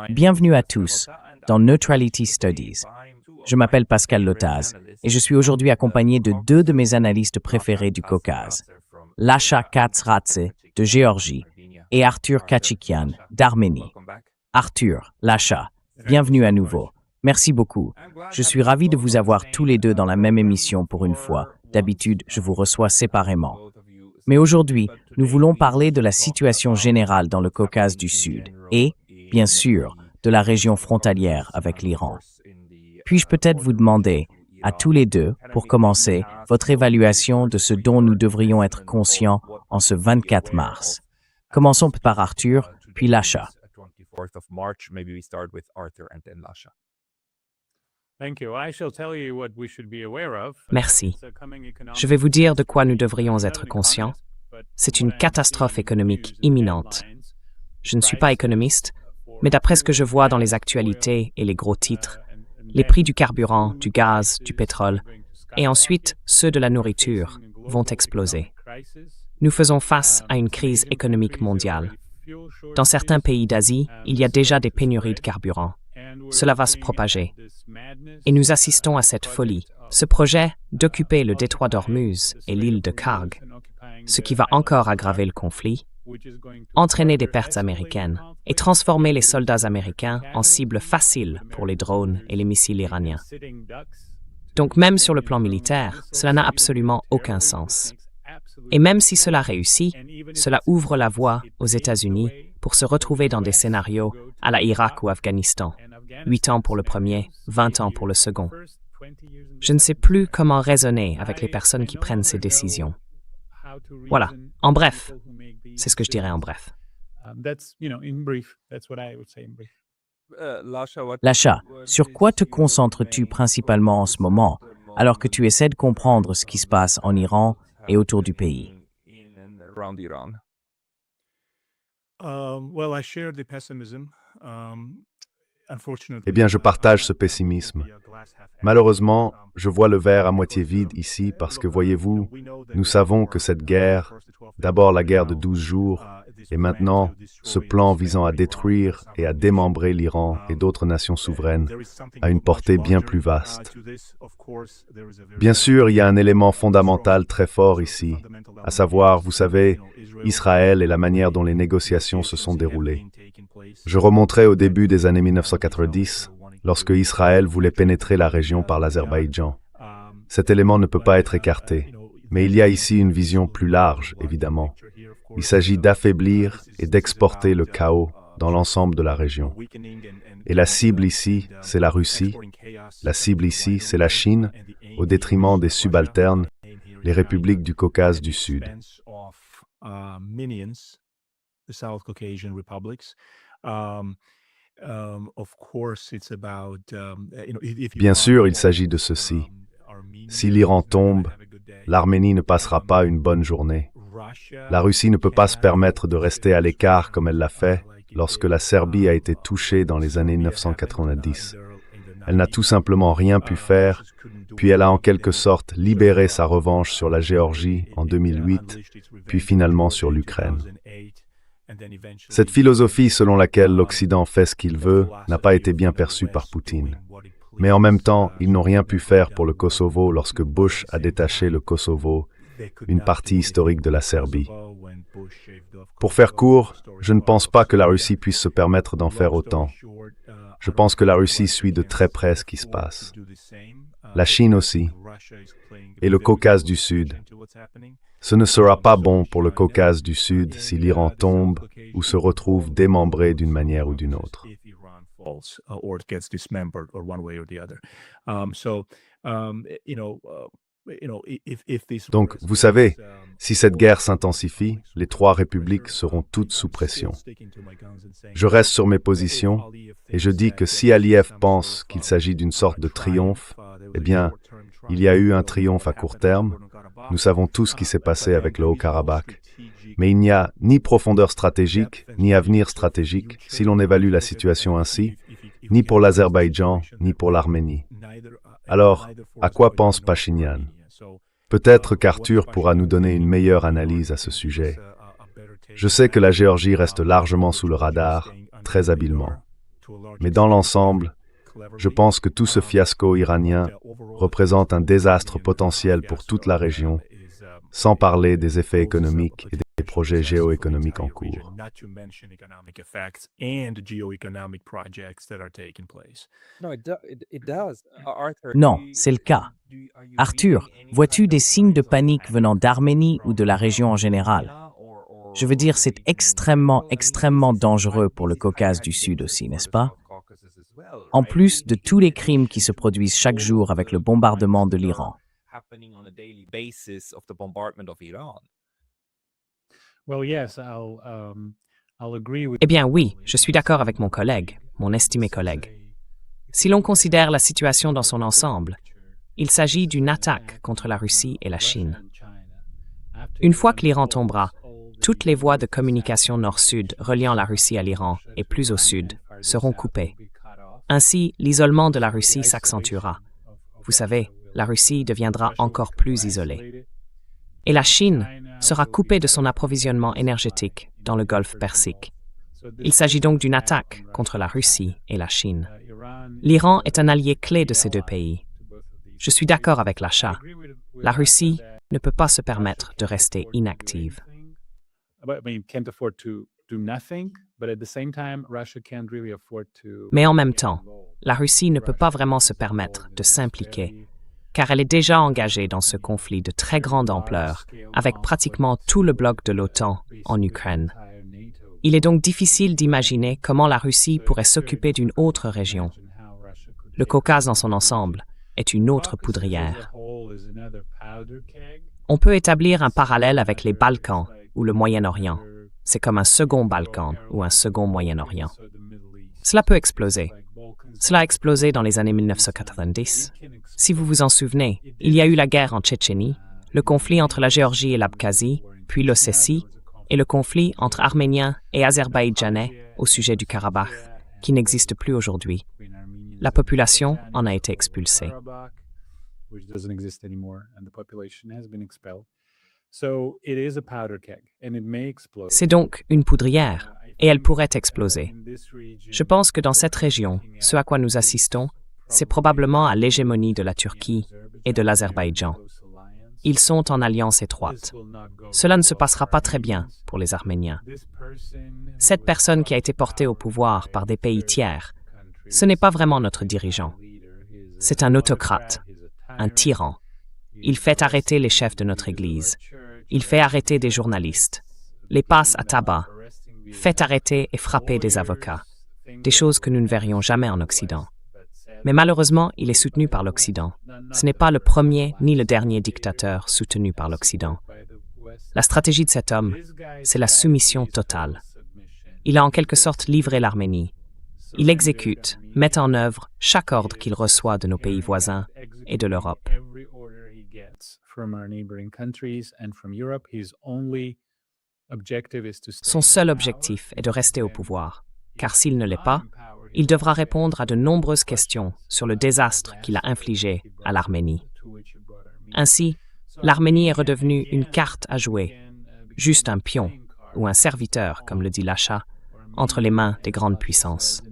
Bienvenue à tous dans Neutrality Studies. Je m'appelle Pascal Lotaz et je suis aujourd'hui accompagné de deux de mes analystes préférés du Caucase, Lasha Katz-Ratze de Géorgie et Arthur Kachikian d'Arménie. Arthur, Lasha, bienvenue à nouveau. Merci beaucoup. Je suis ravi de vous avoir tous les deux dans la même émission pour une fois. D'habitude, je vous reçois séparément. Mais aujourd'hui, nous voulons parler de la situation générale dans le Caucase du Sud et, bien sûr, de la région frontalière avec l'Iran. Puis-je peut-être vous demander, à tous les deux, pour commencer, votre évaluation de ce dont nous devrions être conscients en ce 24 mars. Commençons par Arthur, puis Lasha. Merci. Je vais vous dire de quoi nous devrions être conscients. C'est une catastrophe économique imminente. Je ne suis pas économiste, mais d'après ce que je vois dans les actualités et les gros titres, les prix du carburant, du gaz, du pétrole, et ensuite ceux de la nourriture, vont exploser. Nous faisons face à une crise économique mondiale. Dans certains pays d'Asie, il y a déjà des pénuries de carburant. Cela va se propager. Et nous assistons à cette folie, ce projet d'occuper le détroit d'Ormuz et l'île de Kharg, ce qui va encore aggraver le conflit, entraîner des pertes américaines et transformer les soldats américains en cibles faciles pour les drones et les missiles iraniens. Donc même sur le plan militaire, cela n'a absolument aucun sens. Et même si cela réussit, cela ouvre la voie aux États-Unis pour se retrouver dans des scénarios à la Irak ou Afghanistan. 8 ans pour le premier, 20 ans pour le second. Je ne sais plus comment raisonner avec les personnes qui prennent ces décisions. Voilà, en bref, c'est ce que je dirais en bref. Lasha, sur quoi te concentres-tu principalement en ce moment, alors que tu essaies de comprendre ce qui se passe en Iran et autour du pays? Eh bien, je partage ce pessimisme. Malheureusement, je vois le verre à moitié vide ici parce que, voyez-vous, nous savons que cette guerre, d'abord la guerre de 12 jours, et maintenant ce plan visant à détruire et à démembrer l'Iran et d'autres nations souveraines, a une portée bien plus vaste. Bien sûr, il y a un élément fondamental très fort ici, à savoir, vous savez, Israël et la manière dont les négociations se sont déroulées. Je remonterai au début des années 1990, lorsque Israël voulait pénétrer la région par l'Azerbaïdjan. Cet élément ne peut pas être écarté, mais il y a ici une vision plus large, évidemment. Il s'agit d'affaiblir et d'exporter le chaos dans l'ensemble de la région. Et la cible ici, c'est la Russie. La cible ici, c'est la Chine, au détriment des subalternes, les républiques du Caucase du Sud. Bien sûr, il s'agit de ceci. Si l'Iran tombe, l'Arménie ne passera pas une bonne journée. La Russie ne peut pas se permettre de rester à l'écart comme elle l'a fait lorsque la Serbie a été touchée dans les années 1990. Elle n'a tout simplement rien pu faire, puis elle a en quelque sorte libéré sa revanche sur la Géorgie en 2008, puis finalement sur l'Ukraine. Cette philosophie selon laquelle l'Occident fait ce qu'il veut n'a pas été bien perçue par Poutine. Mais en même temps, ils n'ont rien pu faire pour le Kosovo lorsque Bush a détaché le Kosovo, une partie historique de la Serbie. Pour faire court, je ne pense pas que la Russie puisse se permettre d'en faire autant. Je pense que la Russie suit de très près ce qui se passe. La Chine aussi. Et le Caucase du Sud. Ce ne sera pas bon pour le Caucase du Sud si l'Iran tombe ou se retrouve démembré d'une manière ou d'une autre. Donc, vous savez, si cette guerre s'intensifie, les trois républiques seront toutes sous pression. Je reste sur mes positions et je dis que si Aliyev pense qu'il s'agit d'une sorte de triomphe, eh bien, il y a eu un triomphe à court terme. Nous savons tous ce qui s'est passé avec le Haut-Karabakh. Mais il n'y a ni profondeur stratégique, ni avenir stratégique, si l'on évalue la situation ainsi, ni pour l'Azerbaïdjan, ni pour l'Arménie. Alors, à quoi pense Pachinian? Peut-être qu'Arthur pourra nous donner une meilleure analyse à ce sujet. Je sais que la Géorgie reste largement sous le radar, très habilement. Mais dans l'ensemble, je pense que tout ce fiasco iranien représente un désastre potentiel pour toute la région, sans parler des effets économiques et des projets géoéconomiques en cours. Non, c'est le cas. Arthur, vois-tu des signes de panique venant d'Arménie ou de la région en général? Je veux dire, c'est extrêmement dangereux pour le Caucase du Sud aussi, n'est-ce pas? En plus de tous les crimes qui se produisent chaque jour avec le bombardement de l'Iran. Eh bien oui, je suis d'accord avec mon collègue, mon estimé collègue. Si l'on considère la situation dans son ensemble, il s'agit d'une attaque contre la Russie et la Chine. Une fois que l'Iran tombera, toutes les voies de communication nord-sud reliant la Russie à l'Iran et plus au sud seront coupées. Ainsi, l'isolement de la Russie s'accentuera. Vous savez, la Russie deviendra encore plus isolée. Et la Chine sera coupée de son approvisionnement énergétique dans le Golfe Persique. Il s'agit donc d'une attaque contre la Russie et la Chine. L'Iran est un allié clé de ces deux pays. Je suis d'accord avec l'achat. La Russie ne peut pas se permettre de rester inactive. Mais en même temps, la Russie ne peut pas vraiment se permettre de s'impliquer, car elle est déjà engagée dans ce conflit de très grande ampleur, avec pratiquement tout le bloc de l'OTAN en Ukraine. Il est donc difficile d'imaginer comment la Russie pourrait s'occuper d'une autre région. Le Caucase dans son ensemble est une autre poudrière. On peut établir un parallèle avec les Balkans ou le Moyen-Orient. C'est comme un second Balkan ou un second Moyen-Orient. Cela peut exploser. Cela a explosé dans les années 1990. Si vous vous en souvenez, il y a eu la guerre en Tchétchénie, le conflit entre la Géorgie et l'Abkhazie, puis l'Ossétie, et le conflit entre Arméniens et Azerbaïdjanais au sujet du Karabakh, qui n'existe plus aujourd'hui. La population en a été expulsée. C'est donc une poudrière, et elle pourrait exploser. Je pense que dans cette région, ce à quoi nous assistons, c'est probablement à l'hégémonie de la Turquie et de l'Azerbaïdjan. Ils sont en alliance étroite. Cela ne se passera pas très bien pour les Arméniens. Cette personne qui a été portée au pouvoir par des pays tiers, ce n'est pas vraiment notre dirigeant. C'est un autocrate, un tyran. Il fait arrêter les chefs de notre Église. Il fait arrêter des journalistes, les passe à tabac, fait arrêter et frapper des avocats, des choses que nous ne verrions jamais en Occident. Mais malheureusement, il est soutenu par l'Occident. Ce n'est pas le premier ni le dernier dictateur soutenu par l'Occident. La stratégie de cet homme, c'est la soumission totale. Il a en quelque sorte livré l'Arménie. Il exécute, met en œuvre chaque ordre qu'il reçoit de nos pays voisins et de l'Europe. Son seul objectif est de rester au pouvoir, car s'il ne l'est pas, il devra répondre à de nombreuses questions sur le désastre qu'il a infligé à l'Arménie. Ainsi, l'Arménie est redevenue une carte à jouer, juste un pion ou un serviteur, comme le dit l'achat, entre les mains des grandes puissances.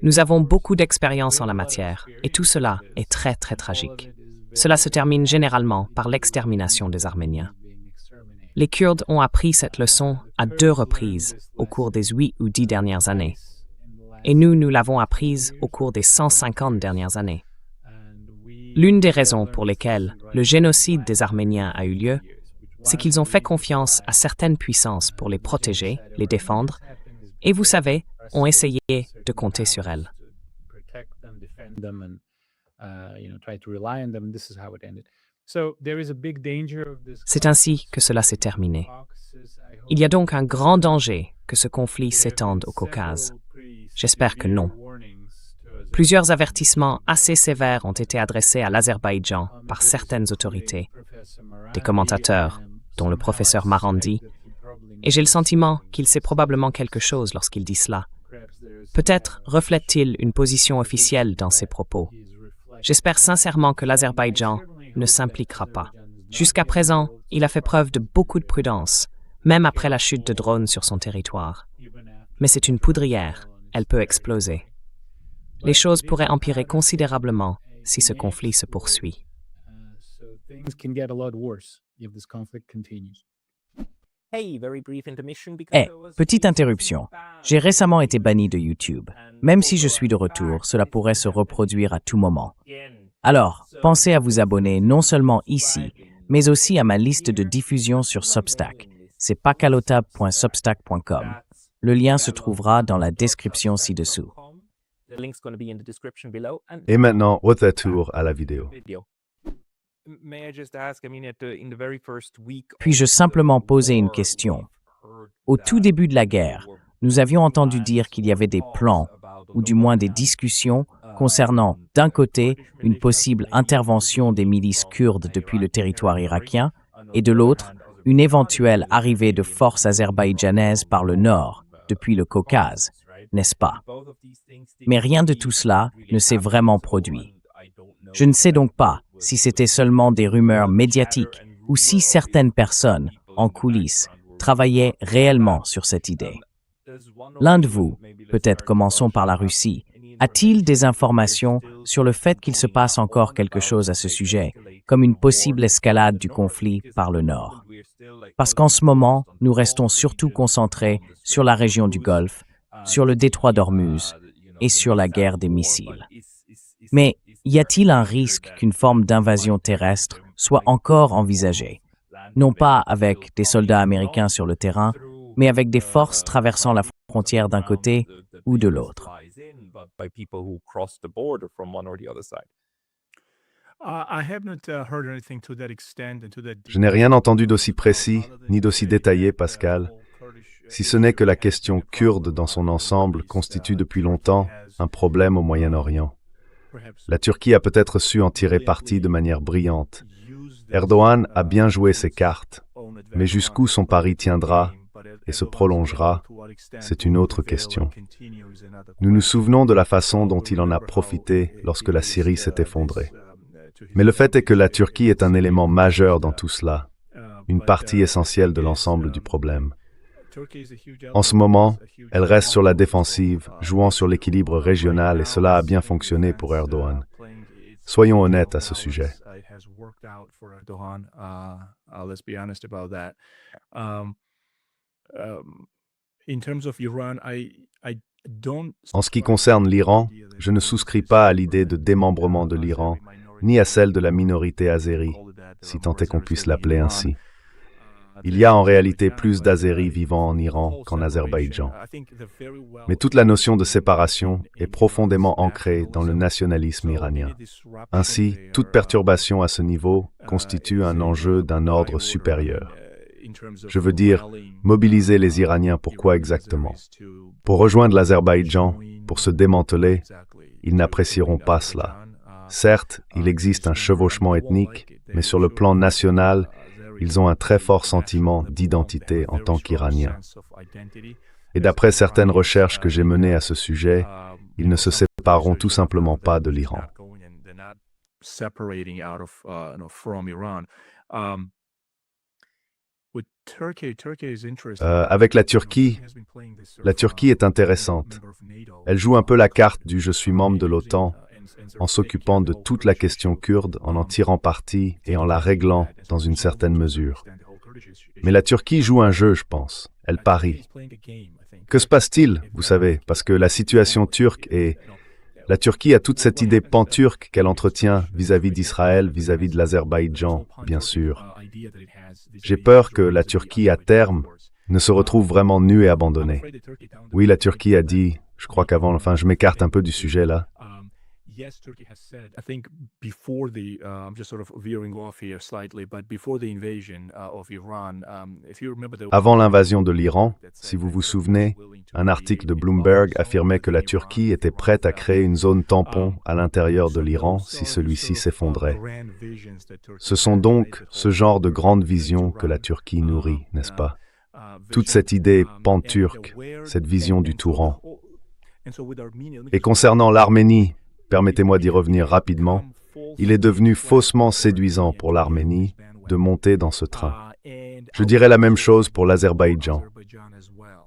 Nous avons beaucoup d'expérience en la matière, et tout cela est très tragique. Cela se termine généralement par l'extermination des Arméniens. Les Kurdes ont appris cette leçon à 2 reprises au cours des 8 ou 10 dernières années. Et nous l'avons apprise au cours des 150 dernières années. L'une des raisons pour lesquelles le génocide des Arméniens a eu lieu, c'est qu'ils ont fait confiance à certaines puissances pour les protéger, les défendre, et vous savez, ont essayé de compter sur elles. C'est ainsi que cela s'est terminé. Il y a donc un grand danger que ce conflit s'étende au Caucase. J'espère que non. Plusieurs avertissements assez sévères ont été adressés à l'Azerbaïdjan par certaines autorités, des commentateurs, dont le professeur Marandi, et j'ai le sentiment qu'il sait probablement quelque chose lorsqu'il dit cela. Peut-être reflète-t-il une position officielle dans ses propos. J'espère sincèrement que l'Azerbaïdjan ne s'impliquera pas. Jusqu'à présent, il a fait preuve de beaucoup de prudence, même après la chute de drones sur son territoire. Mais c'est une poudrière, elle peut exploser. Les choses pourraient empirer considérablement si ce conflit se poursuit. Petite interruption. J'ai récemment été banni de YouTube. Même si je suis de retour, cela pourrait se reproduire à tout moment. Alors, pensez à vous abonner non seulement ici, mais aussi à ma liste de diffusion sur Substack. C'est pascalotab.substack.com. Le lien se trouvera dans la description ci-dessous. Et maintenant, retour à la vidéo. Puis-je simplement poser une question? Au tout début de la guerre, nous avions entendu dire qu'il y avait des plans, ou du moins des discussions, concernant, d'un côté, une possible intervention des milices kurdes depuis le territoire irakien, et de l'autre, une éventuelle arrivée de forces azerbaïdjanaises par le nord, depuis le Caucase, n'est-ce pas? Mais rien de tout cela ne s'est vraiment produit. Je ne sais donc pas si c'était seulement des rumeurs médiatiques ou si certaines personnes, en coulisses, travaillaient réellement sur cette idée. L'un de vous, peut-être commençons par la Russie, a-t-il des informations sur le fait qu'il se passe encore quelque chose à ce sujet, comme une possible escalade du conflit par le nord? Parce qu'en ce moment, nous restons surtout concentrés sur la région du Golfe, sur le détroit d'Ormuz et sur la guerre des missiles. Mais y a-t-il un risque qu'une forme d'invasion terrestre soit encore envisagée, non pas avec des soldats américains sur le terrain, mais avec des forces traversant la frontière d'un côté ou de l'autre? Je n'ai rien entendu d'aussi précis ni d'aussi détaillé, Pascal, si ce n'est que la question kurde dans son ensemble constitue depuis longtemps un problème au Moyen-Orient. La Turquie a peut-être su en tirer parti de manière brillante. Erdogan a bien joué ses cartes, mais jusqu'où son pari tiendra et se prolongera, c'est une autre question. Nous nous souvenons de la façon dont il en a profité lorsque la Syrie s'est effondrée. Mais le fait est que la Turquie est un élément majeur dans tout cela, une partie essentielle de l'ensemble du problème. En ce moment, elle reste sur la défensive, jouant sur l'équilibre régional et cela a bien fonctionné pour Erdogan. Soyons honnêtes à ce sujet. En ce qui concerne l'Iran, je ne souscris pas à l'idée de démembrement de l'Iran, ni à celle de la minorité azérie, si tant est qu'on puisse l'appeler ainsi. Il y a en réalité plus d'Azéris vivant en Iran qu'en Azerbaïdjan. Mais toute la notion de séparation est profondément ancrée dans le nationalisme iranien. Ainsi, toute perturbation à ce niveau constitue un enjeu d'un ordre supérieur. Je veux dire, mobiliser les Iraniens pour quoi exactement? Pour rejoindre l'Azerbaïdjan, pour se démanteler, ils n'apprécieront pas cela. Certes, il existe un chevauchement ethnique, mais sur le plan national, ils ont un très fort sentiment d'identité en tant qu'Iraniens. Et d'après certaines recherches que j'ai menées à ce sujet, ils ne se sépareront tout simplement pas de l'Iran. Avec la Turquie est intéressante. Elle joue un peu la carte du « je suis membre de l'OTAN », en s'occupant de toute la question kurde, en tirant parti et en la réglant dans une certaine mesure. Mais la Turquie joue un jeu, je pense. Elle parie. Que se passe-t-il, vous savez, parce que la situation turque est... La Turquie a toute cette idée pan-turque qu'elle entretient vis-à-vis d'Israël, vis-à-vis de l'Azerbaïdjan, bien sûr. J'ai peur que la Turquie, à terme, ne se retrouve vraiment nue et abandonnée. Oui, la Turquie a dit, je crois qu'avant, je m'écarte un peu du sujet là. Avant l'invasion de l'Iran, si vous vous souvenez, un article de Bloomberg affirmait que la Turquie était prête à créer une zone tampon à l'intérieur de l'Iran si celui-ci s'effondrait. Ce sont donc ce genre de grandes visions que la Turquie nourrit, n'est-ce pas? Toute cette idée pan-turque, cette vision du Touran. Et concernant l'Arménie, permettez-moi d'y revenir rapidement, il est devenu faussement séduisant pour l'Arménie de monter dans ce train. Je dirais la même chose pour l'Azerbaïdjan,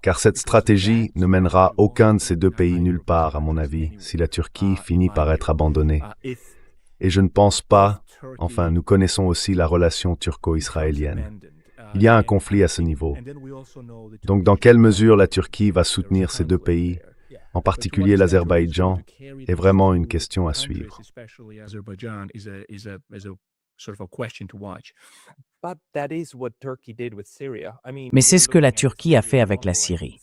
car cette stratégie ne mènera aucun de ces deux pays nulle part, à mon avis, si la Turquie finit par être abandonnée. Et je ne pense pas, enfin, nous connaissons aussi la relation turco-israélienne. Il y a un conflit à ce niveau. Donc, dans quelle mesure la Turquie va soutenir ces deux pays, en particulier l'Azerbaïdjan, est vraiment une question à suivre. Mais c'est ce que la Turquie a fait avec la Syrie.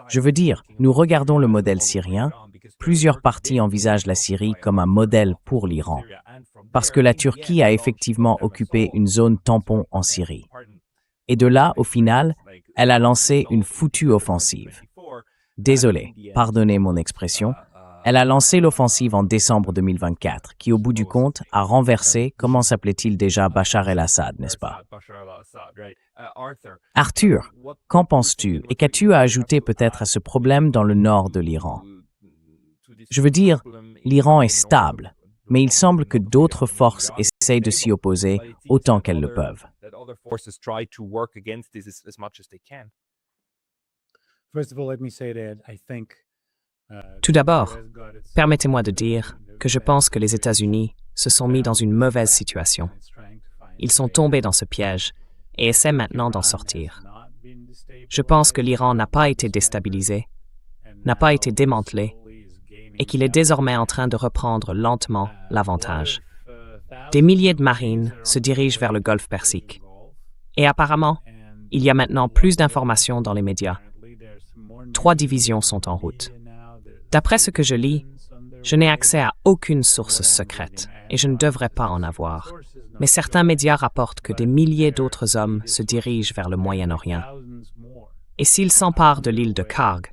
Je veux dire, nous regardons le modèle syrien. Plusieurs partis envisagent la Syrie comme un modèle pour l'Iran, parce que la Turquie a effectivement occupé une zone tampon en Syrie. Et de là, au final, elle a lancé une foutue offensive. Désolé, pardonnez mon expression, elle a lancé l'offensive en décembre 2024, qui au bout du compte a renversé, comment s'appelait-il déjà, Bachar el-Assad, n'est-ce pas? Arthur, qu'en penses-tu et qu'as-tu à ajouter peut-être à ce problème dans le nord de l'Iran? Je veux dire, l'Iran est stable, mais il semble que d'autres forces essayent de s'y opposer autant qu'elles le peuvent. Tout d'abord, permettez-moi de dire que je pense que les États-Unis se sont mis dans une mauvaise situation. Ils sont tombés dans ce piège et essaient maintenant d'en sortir. Je pense que l'Iran n'a pas été déstabilisé, n'a pas été démantelé et qu'il est désormais en train de reprendre lentement l'avantage. Des milliers de marines se dirigent vers le Golfe Persique. Et apparemment, il y a maintenant plus d'informations dans les médias. 3 divisions sont en route. D'après ce que je lis, je n'ai accès à aucune source secrète et je ne devrais pas en avoir. Mais certains médias rapportent que des milliers d'autres hommes se dirigent vers le Moyen-Orient. Et s'ils s'emparent de l'île de Karg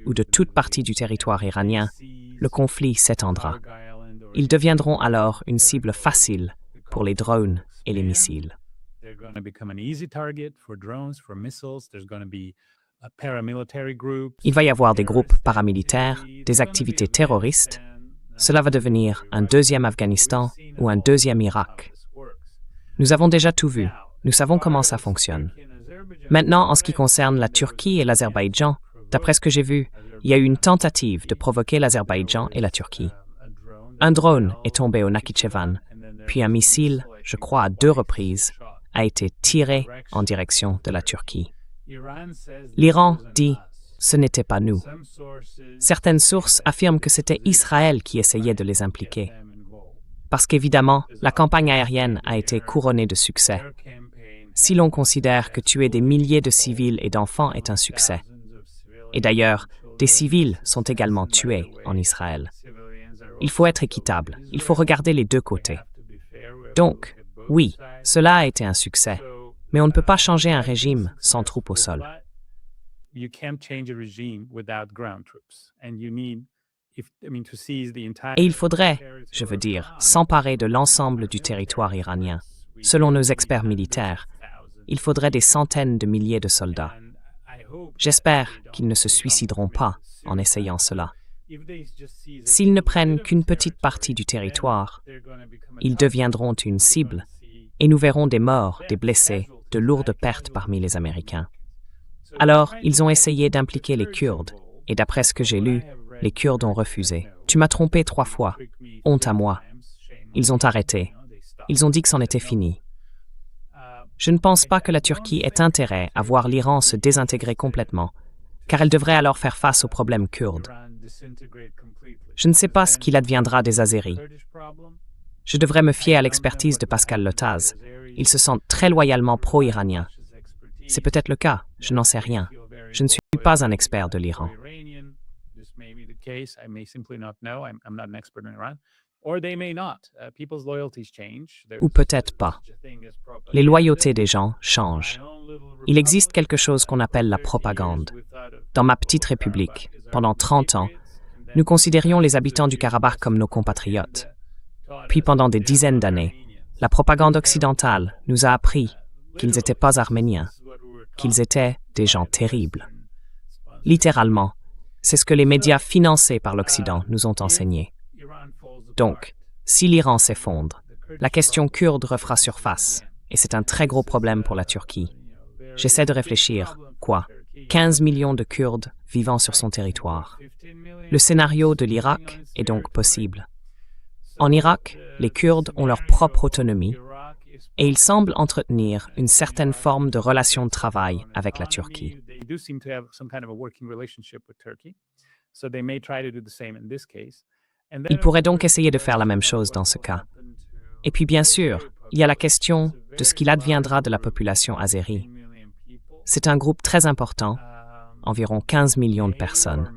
ou de toute partie du territoire iranien, le conflit s'étendra. Ils deviendront alors une cible facile pour les drones et les missiles. Il va y avoir des groupes paramilitaires, des activités terroristes. Cela va devenir un deuxième Afghanistan ou un deuxième Irak. Nous avons déjà tout vu. Nous savons comment ça fonctionne. Maintenant, en ce qui concerne la Turquie et l'Azerbaïdjan, d'après ce que j'ai vu, il y a eu une tentative de provoquer l'Azerbaïdjan et la Turquie. Un drone est tombé au Nakhichevan, puis un missile, je crois à 2 reprises, a été tiré en direction de la Turquie. L'Iran dit « ce n'était pas nous ». Certaines sources affirment que c'était Israël qui essayait de les impliquer. Parce qu'évidemment, la campagne aérienne a été couronnée de succès. Si l'on considère que tuer des milliers de civils et d'enfants est un succès. Et d'ailleurs, des civils sont également tués en Israël. Il faut être équitable, il faut regarder les deux côtés. Donc, oui, cela a été un succès, mais on ne peut pas changer un régime sans troupes au sol. Et il faudrait, je veux dire, s'emparer de l'ensemble du territoire iranien. Selon nos experts militaires, il faudrait des centaines de milliers de soldats. J'espère qu'ils ne se suicideront pas en essayant cela. S'ils ne prennent qu'une petite partie du territoire, ils deviendront une cible et nous verrons des morts, des blessés, de lourdes pertes parmi les Américains. Alors, ils ont essayé d'impliquer les Kurdes et d'après ce que j'ai lu, les Kurdes ont refusé. Tu m'as trompé 3 fois. Honte à moi. Ils ont arrêté. Ils ont dit que c'en était fini. Je ne pense pas que la Turquie ait intérêt à voir l'Iran se désintégrer complètement, car elle devrait alors faire face au problème kurde. Je ne sais pas ce qu'il adviendra des Azéris. Je devrais me fier à l'expertise de Pascal Lotaz. Il se sent très loyalement pro-iranien. C'est peut-être le cas, je n'en sais rien. Je ne suis pas un expert de l'Iran. Ou peut-être pas. Les loyautés des gens changent. Il existe quelque chose qu'on appelle la propagande. Dans ma petite république, pendant 30 ans, nous considérions les habitants du Karabakh comme nos compatriotes. Puis pendant des dizaines d'années, la propagande occidentale nous a appris qu'ils n'étaient pas arméniens, qu'ils étaient des gens terribles. Littéralement, c'est ce que les médias financés par l'Occident nous ont enseigné. Donc, si l'Iran s'effondre, la question kurde refera surface, et c'est un très gros problème pour la Turquie. J'essaie de réfléchir. Quoi? 15 millions de Kurdes vivant sur son territoire. Le scénario de l'Irak est donc possible. En Irak, les Kurdes ont leur propre autonomie et ils semblent entretenir une certaine forme de relation de travail avec la Turquie. Ils pourraient donc essayer de faire la même chose dans ce cas. Et puis bien sûr, il y a la question de ce qu'il adviendra de la population azérie. C'est un groupe très important, environ 15 millions de personnes.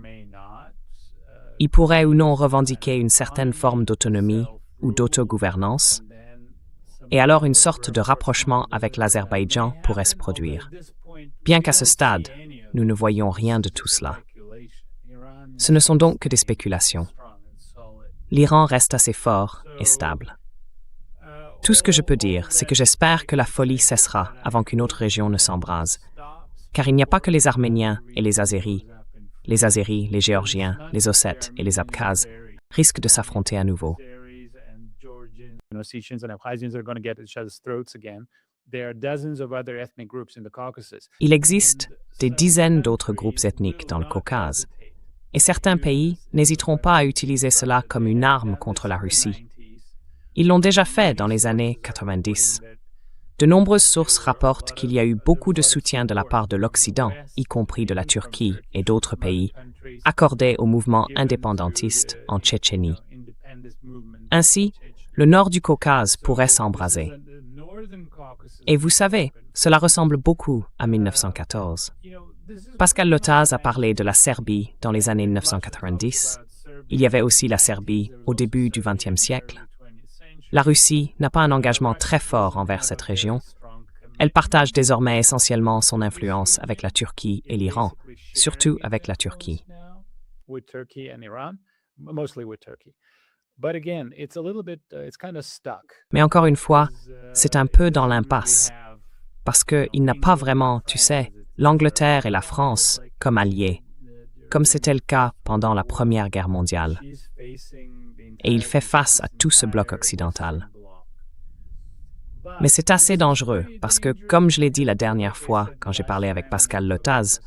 Ils pourraient ou non revendiquer une certaine forme d'autonomie ou d'autogouvernance, et alors une sorte de rapprochement avec l'Azerbaïdjan pourrait se produire. Bien qu'à ce stade, nous ne voyons rien de tout cela. Ce ne sont donc que des spéculations. L'Iran reste assez fort et stable. Tout ce que je peux dire, c'est que j'espère que la folie cessera avant qu'une autre région ne s'embrase, car il n'y a pas que les Arméniens et les Azéris, les Géorgiens, les Ossètes et les Abkhazes risquent de s'affronter à nouveau. Il existe des dizaines d'autres groupes ethniques dans le Caucase, et certains pays n'hésiteront pas à utiliser cela comme une arme contre la Russie. Ils l'ont déjà fait dans les années 90. De nombreuses sources rapportent qu'il y a eu beaucoup de soutien de la part de l'Occident, y compris de la Turquie et d'autres pays, accordé au mouvement indépendantiste en Tchétchénie. Ainsi, le nord du Caucase pourrait s'embraser. Et vous savez, cela ressemble beaucoup à 1914. Pascal Lotaz a parlé de la Serbie dans les années 1990. Il y avait aussi la Serbie au début du XXe siècle. La Russie n'a pas un engagement très fort envers cette région. Elle partage désormais essentiellement son influence avec la Turquie et l'Iran, surtout avec la Turquie. Mais encore une fois, c'est un peu dans l'impasse, parce qu'il n'a pas vraiment, tu sais, l'Angleterre et la France comme alliés, comme c'était le cas pendant la Première Guerre mondiale. Et il fait face à tout ce bloc occidental. Mais c'est assez dangereux parce que, comme je l'ai dit la dernière fois quand j'ai parlé avec Pascal Lotaz,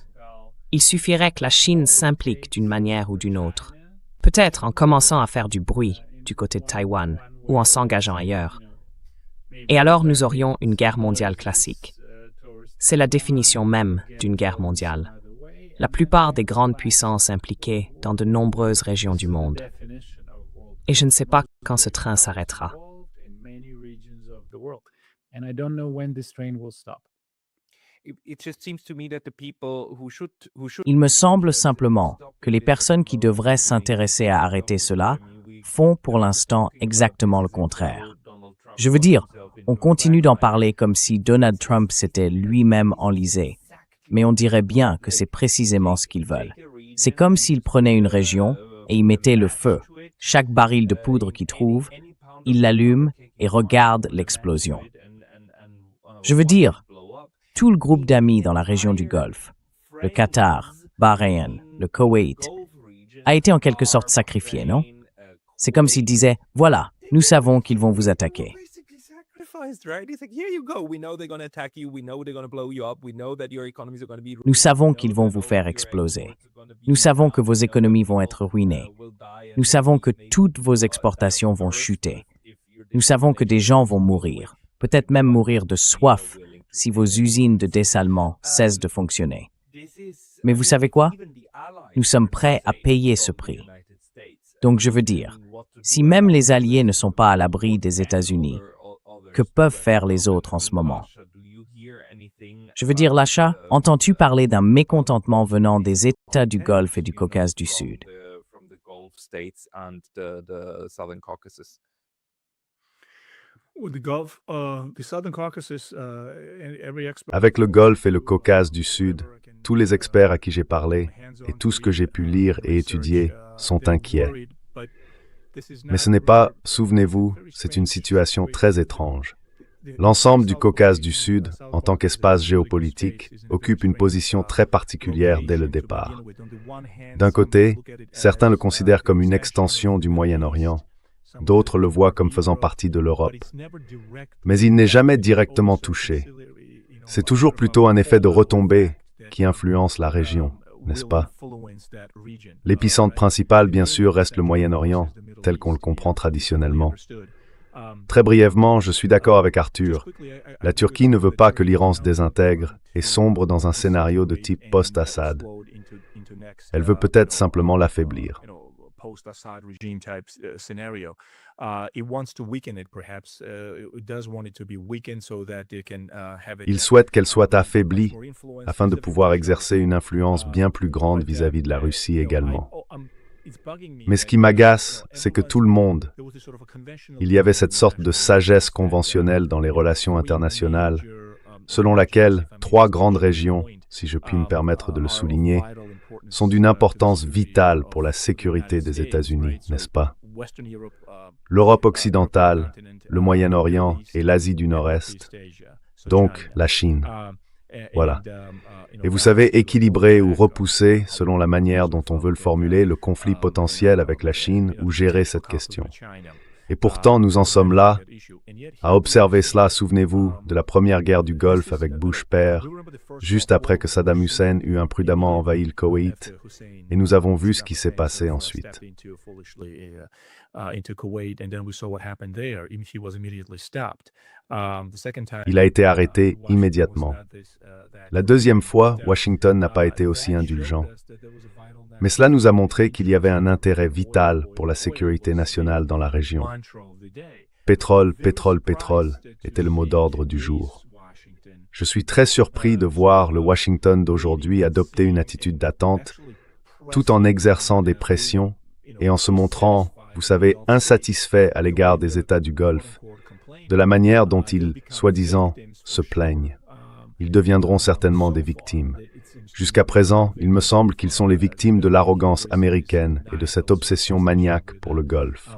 il suffirait que la Chine s'implique d'une manière ou d'une autre, peut-être en commençant à faire du bruit du côté de Taïwan ou en s'engageant ailleurs. Et alors nous aurions une guerre mondiale classique. C'est la définition même d'une guerre mondiale. La plupart des grandes puissances impliquées dans de nombreuses régions du monde. Et je ne sais pas quand ce train s'arrêtera. Il me semble simplement que les personnes qui devraient s'intéresser à arrêter cela font pour l'instant exactement le contraire. Je veux dire, on continue d'en parler comme si Donald Trump s'était lui-même enlisé, mais on dirait bien que c'est précisément ce qu'ils veulent. C'est comme s'ils prenaient une région et y mettaient le feu. Chaque baril de poudre qu'ils trouvent, ils l'allument et regardent l'explosion. Je veux dire, tout le groupe d'amis dans la région du Golfe, le Qatar, Bahreïn, le Koweït, a été en quelque sorte sacrifié, non? C'est comme s'ils disaient, voilà, nous savons qu'ils vont vous attaquer. Nous savons qu'ils vont vous faire exploser. Nous savons que vos économies vont être ruinées. Nous savons que toutes vos exportations vont chuter. Nous savons que des gens vont mourir, peut-être même mourir de soif si vos usines de dessalement cessent de fonctionner. Mais vous savez quoi? Nous sommes prêts à payer ce prix. Donc je veux dire, si même les alliés ne sont pas à l'abri des États-Unis, que peuvent faire les autres en ce moment? Je veux dire, Lasha, entends-tu parler d'un mécontentement venant des États du Golfe et du Caucase du Sud? Avec le Golfe et le Caucase du Sud, tous les experts à qui j'ai parlé et tout ce que j'ai pu lire et étudier sont inquiets. Mais ce n'est pas, souvenez-vous, c'est une situation très étrange. L'ensemble du Caucase du Sud, en tant qu'espace géopolitique, occupe une position très particulière dès le départ. D'un côté, certains le considèrent comme une extension du Moyen-Orient, d'autres le voient comme faisant partie de l'Europe. Mais il n'est jamais directement touché. C'est toujours plutôt un effet de retombée qui influence la région, n'est-ce pas? L'épicentre principal, bien sûr, reste le Moyen-Orient, tel qu'on le comprend traditionnellement. Très brièvement, je suis d'accord avec Arthur. La Turquie ne veut pas que l'Iran se désintègre et sombre dans un scénario de type post-Assad. Elle veut peut-être simplement l'affaiblir. Il souhaite qu'elle soit affaiblie afin de pouvoir exercer une influence bien plus grande vis-à-vis de la Russie également. Mais ce qui m'agace, c'est que tout le monde, il y avait cette sorte de sagesse conventionnelle dans les relations internationales, selon laquelle 3 grandes régions, si je puis me permettre de le souligner, sont d'une importance vitale pour la sécurité des États-Unis, n'est-ce pas? L'Europe occidentale, le Moyen-Orient et l'Asie du Nord-Est, donc la Chine. Voilà. Et vous savez équilibrer ou repousser, selon la manière dont on veut le formuler, le conflit potentiel avec la Chine ou gérer cette question. Et pourtant, nous en sommes là, à observer cela, souvenez-vous, de la première guerre du Golfe avec Bush père, juste après que Saddam Hussein eut imprudemment envahi le Koweït, et nous avons vu ce qui s'est passé ensuite. Il a été arrêté immédiatement. La deuxième fois, Washington n'a pas été aussi indulgent. Mais cela nous a montré qu'il y avait un intérêt vital pour la sécurité nationale dans la région. Pétrole, pétrole, pétrole était le mot d'ordre du jour. Je suis très surpris de voir le Washington d'aujourd'hui adopter une attitude d'attente, tout en exerçant des pressions et en se montrant, vous savez, insatisfait à l'égard des États du Golfe, de la manière dont ils, soi-disant, se plaignent. Ils deviendront certainement des victimes. Jusqu'à présent, il me semble qu'ils sont les victimes de l'arrogance américaine et de cette obsession maniaque pour le Golfe.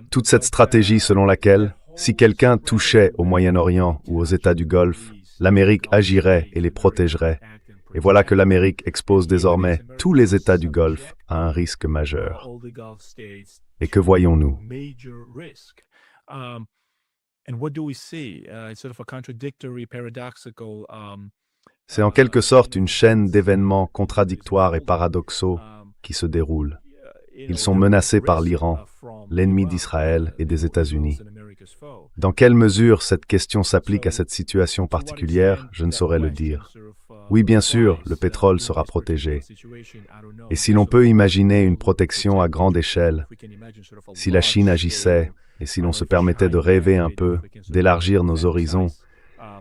Toute cette stratégie selon laquelle, si quelqu'un touchait au Moyen-Orient ou aux États du Golfe, l'Amérique agirait et les protégerait. Et voilà que l'Amérique expose désormais tous les États du Golfe à un risque majeur. Et que voyons-nous? C'est en quelque sorte une chaîne d'événements contradictoires et paradoxaux qui se déroule. Ils sont menacés par l'Iran, l'ennemi d'Israël et des États-Unis. Dans quelle mesure cette question s'applique à cette situation particulière, je ne saurais le dire. Oui, bien sûr, le pétrole sera protégé. Et si l'on peut imaginer une protection à grande échelle, si la Chine agissait, et si l'on se permettait de rêver un peu, d'élargir nos horizons,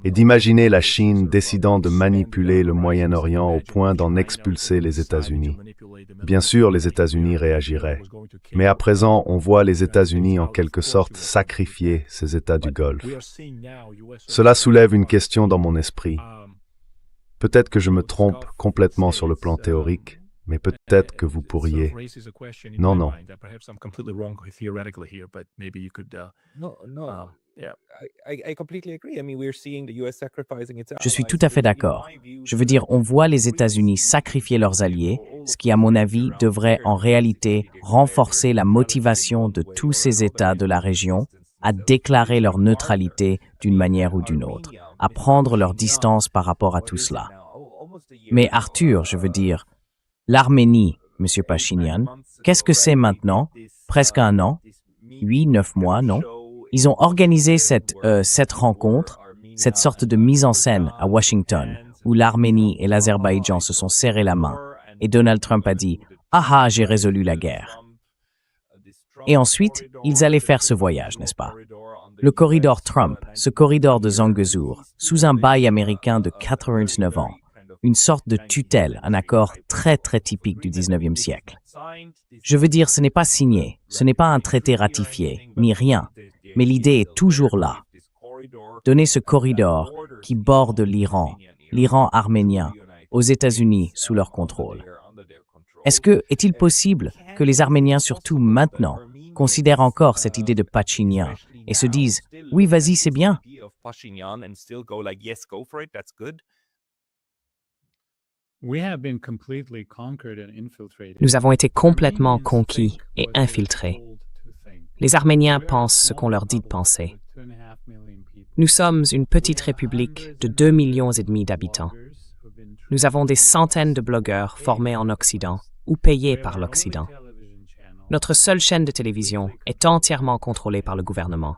et d'imaginer la Chine décidant de manipuler le Moyen-Orient au point d'en expulser les États-Unis. Bien sûr, les États-Unis réagiraient. Mais à présent, on voit les États-Unis en quelque sorte sacrifier ces États du Golfe. Cela soulève une question dans mon esprit. Peut-être que je me trompe complètement sur le plan théorique, mais peut-être que vous pourriez. Non. Je suis tout à fait d'accord. Je veux dire, on voit les États-Unis sacrifier leurs alliés, ce qui, à mon avis, devrait en réalité renforcer la motivation de tous ces États de la région à déclarer leur neutralité d'une manière ou d'une autre, à prendre leur distance par rapport à tout cela. Mais Arthur, je veux dire, l'Arménie, M. Pachinian, qu'est-ce que c'est maintenant? Presque 1 an? 8, 9 mois, non? Ils ont organisé cette rencontre, cette sorte de mise en scène à Washington, où l'Arménie et l'Azerbaïdjan se sont serrés la main, et Donald Trump a dit « Ah, j'ai résolu la guerre ». Et ensuite, ils allaient faire ce voyage, n'est-ce pas? Le corridor Trump, ce corridor de Zangezur, sous un bail américain de 89 ans, une sorte de tutelle, un accord très très typique du 19e siècle. Je veux dire, ce n'est pas signé, ce n'est pas un traité ratifié, ni rien, mais l'idée est toujours là. Donner ce corridor qui borde l'Iran arménien, aux États-Unis sous leur contrôle. Est-il possible que les Arméniens, surtout maintenant, considèrent encore cette idée de Pachinian et se disent « Oui, vas-y, c'est bien ». Nous avons été complètement conquis et infiltrés. Les Arméniens pensent ce qu'on leur dit de penser. Nous sommes une petite république de 2,5 millions d'habitants. Nous avons des centaines de blogueurs formés en Occident ou payés par l'Occident. Notre seule chaîne de télévision est entièrement contrôlée par le gouvernement.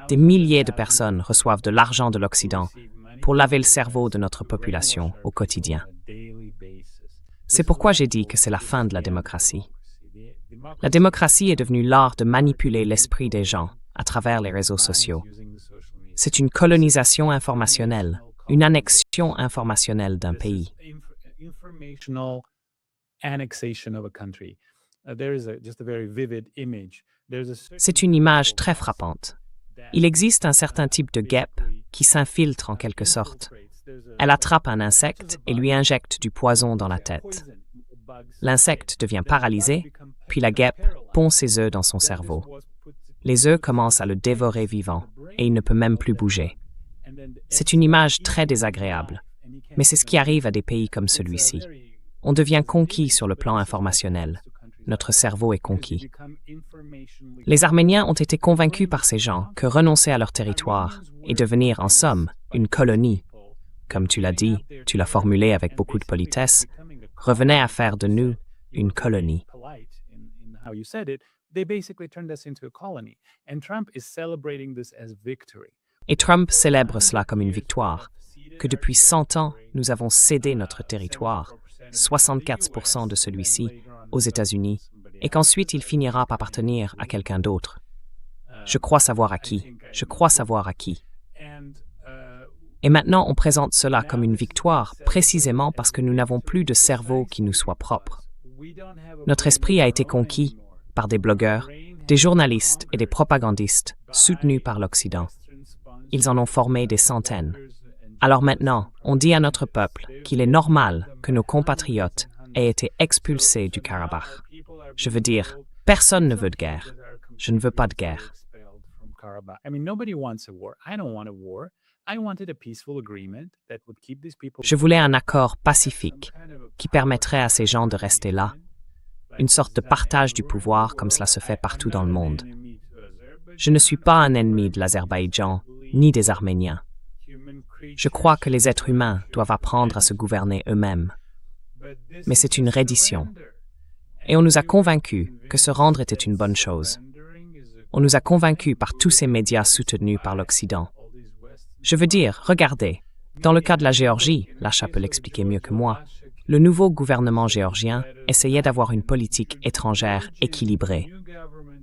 Des milliers de personnes reçoivent de l'argent de l'Occident pour laver le cerveau de notre population au quotidien. C'est pourquoi j'ai dit que c'est la fin de la démocratie. La démocratie est devenue l'art de manipuler l'esprit des gens à travers les réseaux sociaux. C'est une colonisation informationnelle, une annexion informationnelle d'un pays. C'est une image très frappante. Il existe un certain type de guêpe qui s'infiltre en quelque sorte. Elle attrape un insecte et lui injecte du poison dans la tête. L'insecte devient paralysé, puis la guêpe pond ses œufs dans son cerveau. Les œufs commencent à le dévorer vivant et il ne peut même plus bouger. C'est une image très désagréable, mais c'est ce qui arrive à des pays comme celui-ci. On devient conquis sur le plan informationnel. Notre cerveau est conquis. Les Arméniens ont été convaincus par ces gens que renoncer à leur territoire et devenir, en somme, une colonie, comme tu l'as dit, tu l'as formulé avec beaucoup de politesse, revenait à faire de nous une colonie. Et Trump célèbre cela comme une victoire, que depuis 100 ans, nous avons cédé notre territoire, 64% de celui-ci, aux États-Unis, et qu'ensuite il finira par appartenir à quelqu'un d'autre. Je crois savoir à qui. Je crois savoir à qui. Et maintenant, on présente cela comme une victoire, précisément parce que nous n'avons plus de cerveau qui nous soit propre. Notre esprit a été conquis par des blogueurs, des journalistes et des propagandistes soutenus par l'Occident. Ils en ont formé des centaines. Alors maintenant, on dit à notre peuple qu'il est normal que nos compatriotes aient été expulsés du Karabakh. Je veux dire, personne ne veut de guerre. Je ne veux pas de guerre. Je voulais un accord pacifique qui permettrait à ces gens de rester là, une sorte de partage du pouvoir comme cela se fait partout dans le monde. Je ne suis pas un ennemi de l'Azerbaïdjan ni des Arméniens. Je crois que les êtres humains doivent apprendre à se gouverner eux-mêmes. Mais c'est une reddition. Et on nous a convaincus que se rendre était une bonne chose. On nous a convaincus par tous ces médias soutenus par l'Occident. Je veux dire, regardez, dans le cas de la Géorgie, Lasha peut l'expliquer mieux que moi, le nouveau gouvernement géorgien essayait d'avoir une politique étrangère équilibrée,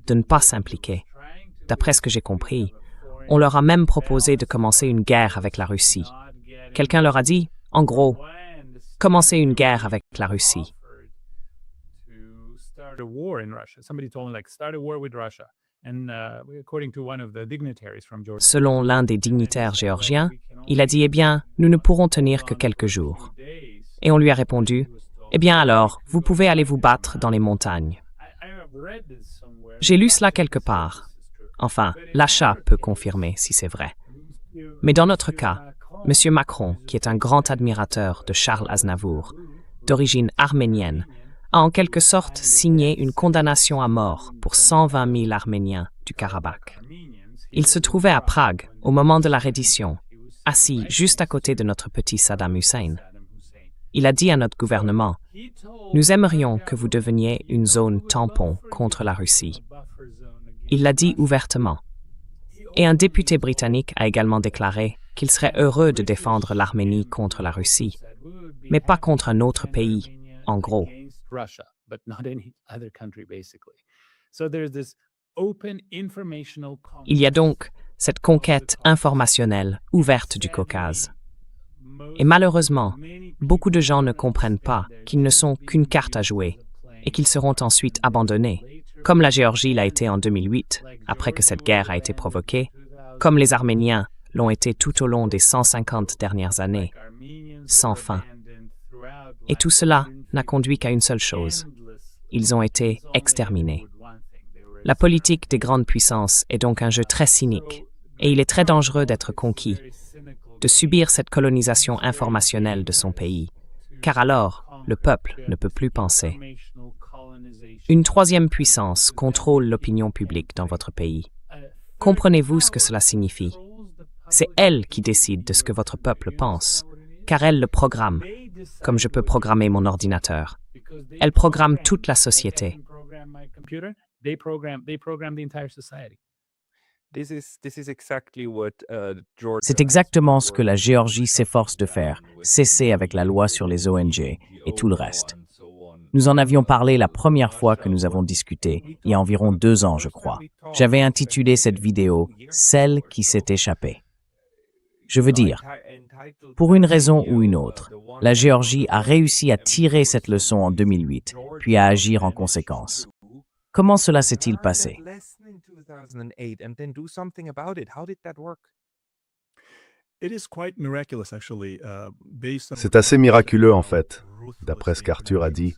de ne pas s'impliquer. D'après ce que j'ai compris, on leur a même proposé de commencer une guerre avec la Russie. Quelqu'un leur a dit, en gros, commencez une guerre avec la Russie. Selon l'un des dignitaires géorgiens, il a dit, eh bien, nous ne pourrons tenir que quelques jours. Et on lui a répondu, eh bien alors, vous pouvez aller vous battre dans les montagnes. J'ai lu cela quelque part. Enfin, Lasha peut confirmer si c'est vrai. Mais dans notre cas, M. Macron, qui est un grand admirateur de Charles Aznavour, d'origine arménienne, a en quelque sorte signé une condamnation à mort pour 120 000 Arméniens du Karabakh. Il se trouvait à Prague au moment de la reddition, assis juste à côté de notre petit Saddam Hussein. Il a dit à notre gouvernement, « Nous aimerions que vous deveniez une zone tampon contre la Russie. » Il l'a dit ouvertement. Et un député britannique a également déclaré qu'il serait heureux de défendre l'Arménie contre la Russie, mais pas contre un autre pays, en gros. Il y a donc cette conquête informationnelle ouverte du Caucase. Et malheureusement, beaucoup de gens ne comprennent pas qu'ils ne sont qu'une carte à jouer et qu'ils seront ensuite abandonnés, comme la Géorgie l'a été en 2008, après que cette guerre a été provoquée, comme les Arméniens l'ont été tout au long des 150 dernières années, sans fin. Et tout cela n'a conduit qu'à une seule chose. Ils ont été exterminés. La politique des grandes puissances est donc un jeu très cynique, et il est très dangereux d'être conquis, de subir cette colonisation informationnelle de son pays, car alors, le peuple ne peut plus penser. Une troisième puissance contrôle l'opinion publique dans votre pays. Comprenez-vous ce que cela signifie? C'est elle qui décide de ce que votre peuple pense, car elle le programme, comme je peux programmer mon ordinateur. Elle programme toute la société. C'est exactement ce que la Géorgie s'efforce de faire, cesser avec la loi sur les ONG et tout le reste. Nous en avions parlé la première fois que nous avons discuté, il y a environ 2 ans, je crois. J'avais intitulé cette vidéo « Celle qui s'est échappée ». Je veux dire, pour une raison ou une autre, la Géorgie a réussi à tirer cette leçon en 2008, puis à agir en conséquence. Comment cela s'est-il passé? C'est assez miraculeux en fait, d'après ce qu'Arthur a dit,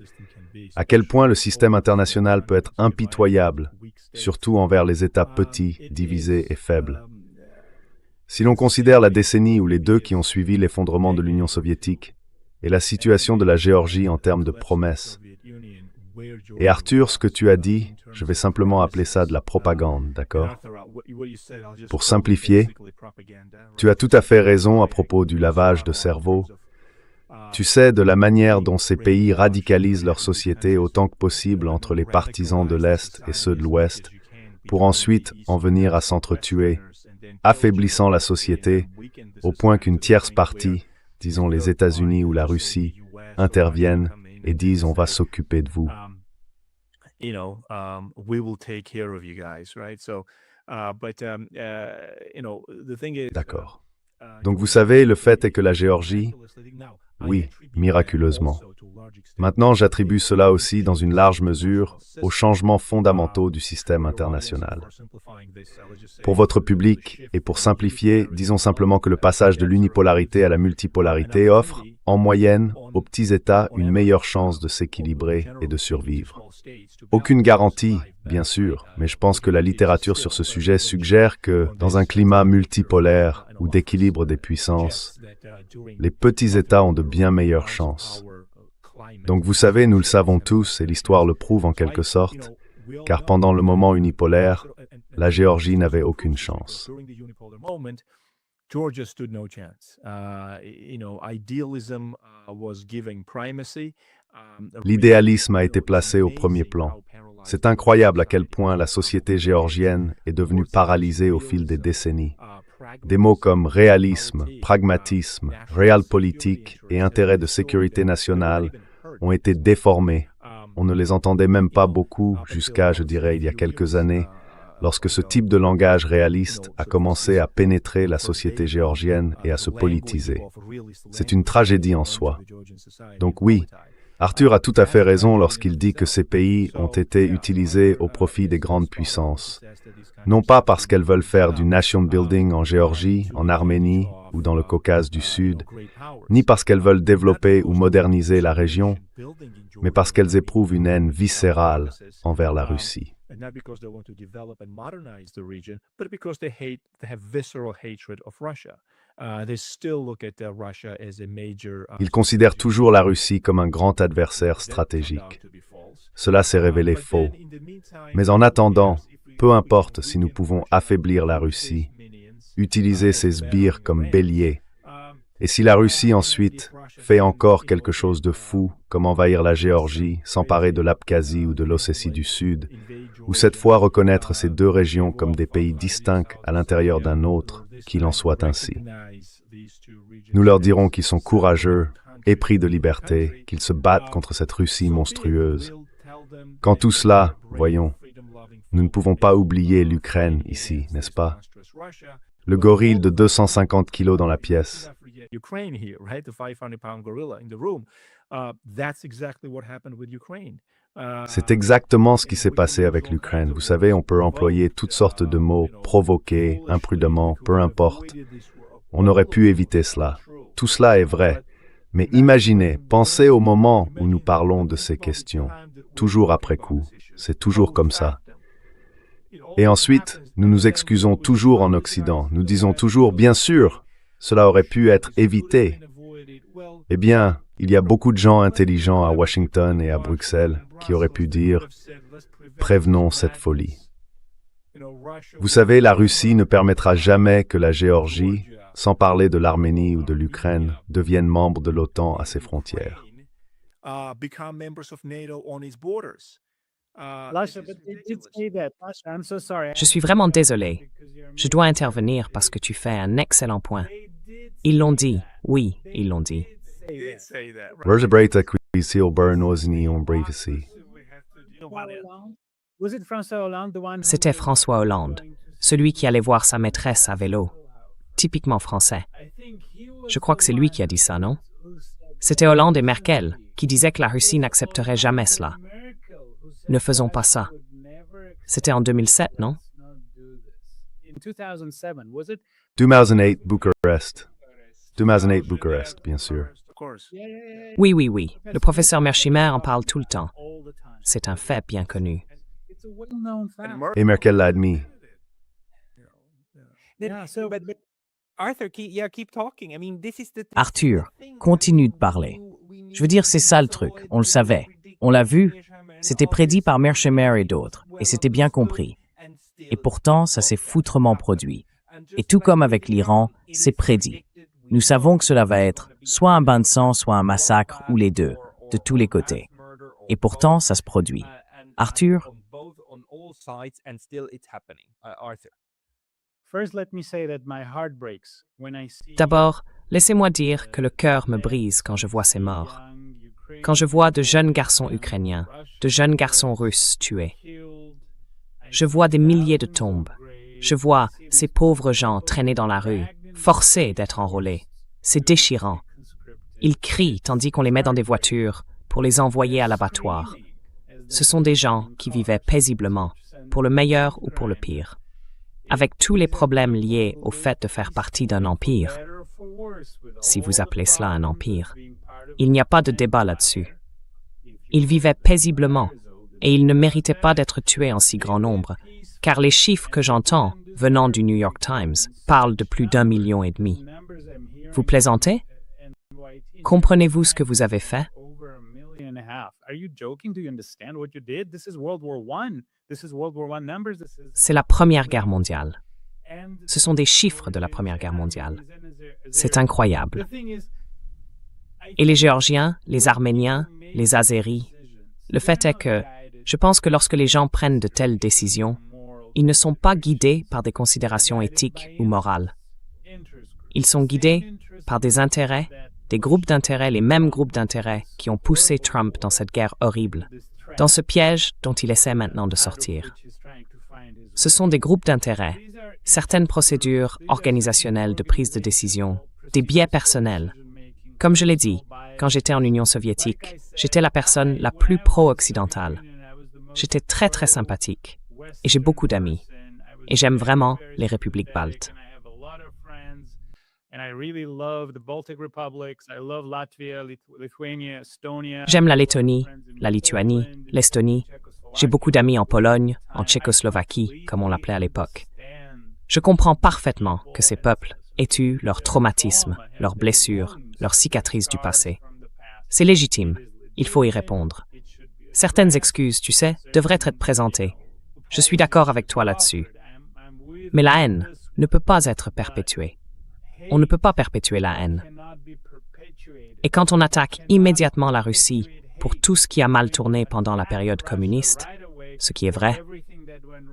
à quel point le système international peut être impitoyable, surtout envers les États petits, divisés et faibles. Si l'on considère la décennie ou les 2 qui ont suivi l'effondrement de l'Union soviétique et la situation de la Géorgie en termes de promesses, et Arthur, ce que tu as dit, je vais simplement appeler ça de la propagande, d'accord? Pour simplifier, tu as tout à fait raison à propos du lavage de cerveau. Tu sais, de la manière dont ces pays radicalisent leur société autant que possible entre les partisans de l'Est et ceux de l'Ouest, pour ensuite en venir à s'entretuer, affaiblissant la société au point qu'une tierce partie, disons les États-Unis ou la Russie, interviennent et disent « on va s'occuper de vous ». D'accord. Donc vous savez, le fait est que la Géorgie, oui, miraculeusement. Maintenant, j'attribue cela aussi, dans une large mesure, aux changements fondamentaux du système international. Pour votre public, et pour simplifier, disons simplement que le passage de l'unipolarité à la multipolarité offre, en moyenne, aux petits États une meilleure chance de s'équilibrer et de survivre. Aucune garantie, bien sûr, mais je pense que la littérature sur ce sujet suggère que, dans un climat multipolaire ou d'équilibre des puissances, les petits États ont de bien meilleures chances. Donc vous savez, nous le savons tous, et l'histoire le prouve en quelque sorte, car pendant le moment unipolaire, la Géorgie n'avait aucune chance. L'idéalisme a été placé au premier plan. C'est incroyable à quel point la société géorgienne est devenue paralysée au fil des décennies. Des mots comme réalisme, pragmatisme, realpolitik et intérêt de sécurité nationale ont été déformés. On ne les entendait même pas beaucoup jusqu'à, je dirais, il y a quelques années, lorsque ce type de langage réaliste a commencé à pénétrer la société géorgienne et à se politiser. C'est une tragédie en soi. Donc oui, Arthur a tout à fait raison lorsqu'il dit que ces pays ont été utilisés au profit des grandes puissances. Non pas parce qu'elles veulent faire du nation building en Géorgie, en Arménie ou dans le Caucase du Sud, ni parce qu'elles veulent développer ou moderniser la région, mais parce qu'elles éprouvent une haine viscérale envers la Russie. Ils considèrent toujours la Russie comme un grand adversaire stratégique. Cela s'est révélé faux. Mais en attendant, peu importe si nous pouvons affaiblir la Russie, utiliser ses sbires comme béliers, et si la Russie ensuite fait encore quelque chose de fou, comme envahir la Géorgie, s'emparer de l'Abkhazie ou de l'Ossétie du Sud, ou cette fois reconnaître ces 2 régions comme des pays distincts à l'intérieur d'un autre, qu'il en soit ainsi. Nous leur dirons qu'ils sont courageux, épris de liberté, qu'ils se battent contre cette Russie monstrueuse. Quand tout cela, voyons, nous ne pouvons pas oublier l'Ukraine ici, n'est-ce pas? Le gorille de 250 kilos dans la pièce. C'est exactement ce qui s'est passé avec l'Ukraine. Vous savez, on peut employer toutes sortes de mots, provoquer, imprudemment, peu importe. On aurait pu éviter cela. Tout cela est vrai. Mais imaginez, pensez au moment où nous parlons de ces questions. Toujours après coup. C'est toujours comme ça. Et ensuite, nous nous excusons toujours en Occident. Nous disons toujours, bien sûr, cela aurait pu être évité. Eh bien, il y a beaucoup de gens intelligents à Washington et à Bruxelles qui auraient pu dire « Prévenons cette folie ». Vous savez, la Russie ne permettra jamais que la Géorgie, sans parler de l'Arménie ou de l'Ukraine, devienne membre de l'OTAN à ses frontières. Je suis vraiment désolé. Je dois intervenir parce que tu fais un excellent point. Ils l'ont dit. Oui, ils l'ont dit. Vertebrata qui silbernozini ombrevisi. C'était François Hollande, celui qui allait voir sa maîtresse à vélo. Typiquement français. Je crois que c'est lui qui a dit ça, non? C'était Hollande et Merkel qui disaient que la Russie n'accepterait jamais cela. Ne faisons pas ça. C'était en 2007, non? 2008 Bucarest. 2008 Bucarest, bien sûr. Oui, oui, oui. Le professeur Merchimer en parle tout le temps. C'est un fait bien connu. Et Merkel l'a admis. Arthur, continue de parler. Je veux dire, c'est ça le truc. On le savait. On l'a vu. C'était prédit par Merchimer et d'autres. Et c'était bien compris. Et pourtant, ça s'est foutrement produit. Et tout comme avec l'Iran, c'est prédit. Nous savons que cela va être soit un bain de sang, soit un massacre, ou les deux, de tous les côtés. Et pourtant, ça se produit. Arthur? D'abord, laissez-moi dire que le cœur me brise quand je vois ces morts. Quand je vois de jeunes garçons ukrainiens, de jeunes garçons russes tués. Je vois des milliers de tombes. Je vois ces pauvres gens traînés dans la rue, forcés d'être enrôlés. C'est déchirant. Ils crient tandis qu'on les met dans des voitures pour les envoyer à l'abattoir. Ce sont des gens qui vivaient paisiblement, pour le meilleur ou pour le pire, avec tous les problèmes liés au fait de faire partie d'un empire. Si vous appelez cela un empire, il n'y a pas de débat là-dessus. Ils vivaient paisiblement et ils ne méritaient pas d'être tués en si grand nombre, car les chiffres que j'entends venant du New York Times parlent de plus d'1,5 million. Vous plaisantez? Comprenez-vous ce que vous avez fait? C'est la Première Guerre mondiale. Ce sont des chiffres de la Première Guerre mondiale. C'est incroyable. Et les Géorgiens, les Arméniens, les Azéris, le fait est que je pense que lorsque les gens prennent de telles décisions, ils ne sont pas guidés par des considérations éthiques ou morales. Ils sont guidés par des intérêts, des groupes d'intérêts, les mêmes groupes d'intérêts qui ont poussé Trump dans cette guerre horrible, dans ce piège dont il essaie maintenant de sortir. Ce sont des groupes d'intérêts, certaines procédures organisationnelles de prise de décision, des biais personnels. Comme je l'ai dit, quand j'étais en Union soviétique, j'étais la personne la plus pro-occidentale. J'étais très très sympathique et j'ai beaucoup d'amis. Et j'aime vraiment les républiques baltes. J'aime la Lettonie, la Lituanie, l'Estonie. J'ai beaucoup d'amis en Pologne, en Tchécoslovaquie, comme on l'appelait à l'époque. Je comprends parfaitement que ces peuples aient eu leur traumatisme, leurs blessures, leurs cicatrices du passé. C'est légitime, il faut y répondre. Certaines excuses, tu sais, devraient être présentées. Je suis d'accord avec toi là-dessus. Mais la haine ne peut pas être perpétuée. On ne peut pas perpétuer la haine. Et quand on attaque immédiatement la Russie pour tout ce qui a mal tourné pendant la période communiste, ce qui est vrai,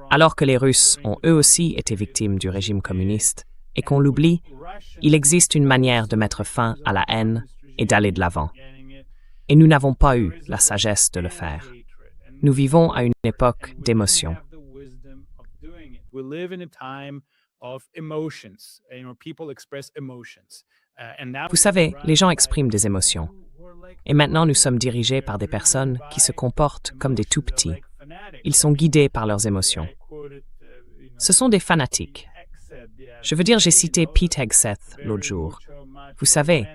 alors que les Russes ont eux aussi été victimes du régime communiste, et qu'on l'oublie, il existe une manière de mettre fin à la haine et d'aller de l'avant. Et nous n'avons pas eu la sagesse de le faire. Nous vivons à une époque d'émotion. Vous savez, les gens expriment des émotions. Et maintenant, nous sommes dirigés par des personnes qui se comportent comme des tout-petits. Ils sont guidés par leurs émotions. Ce sont des fanatiques. Je veux dire, j'ai cité Pete Hegseth l'autre jour. Vous savez,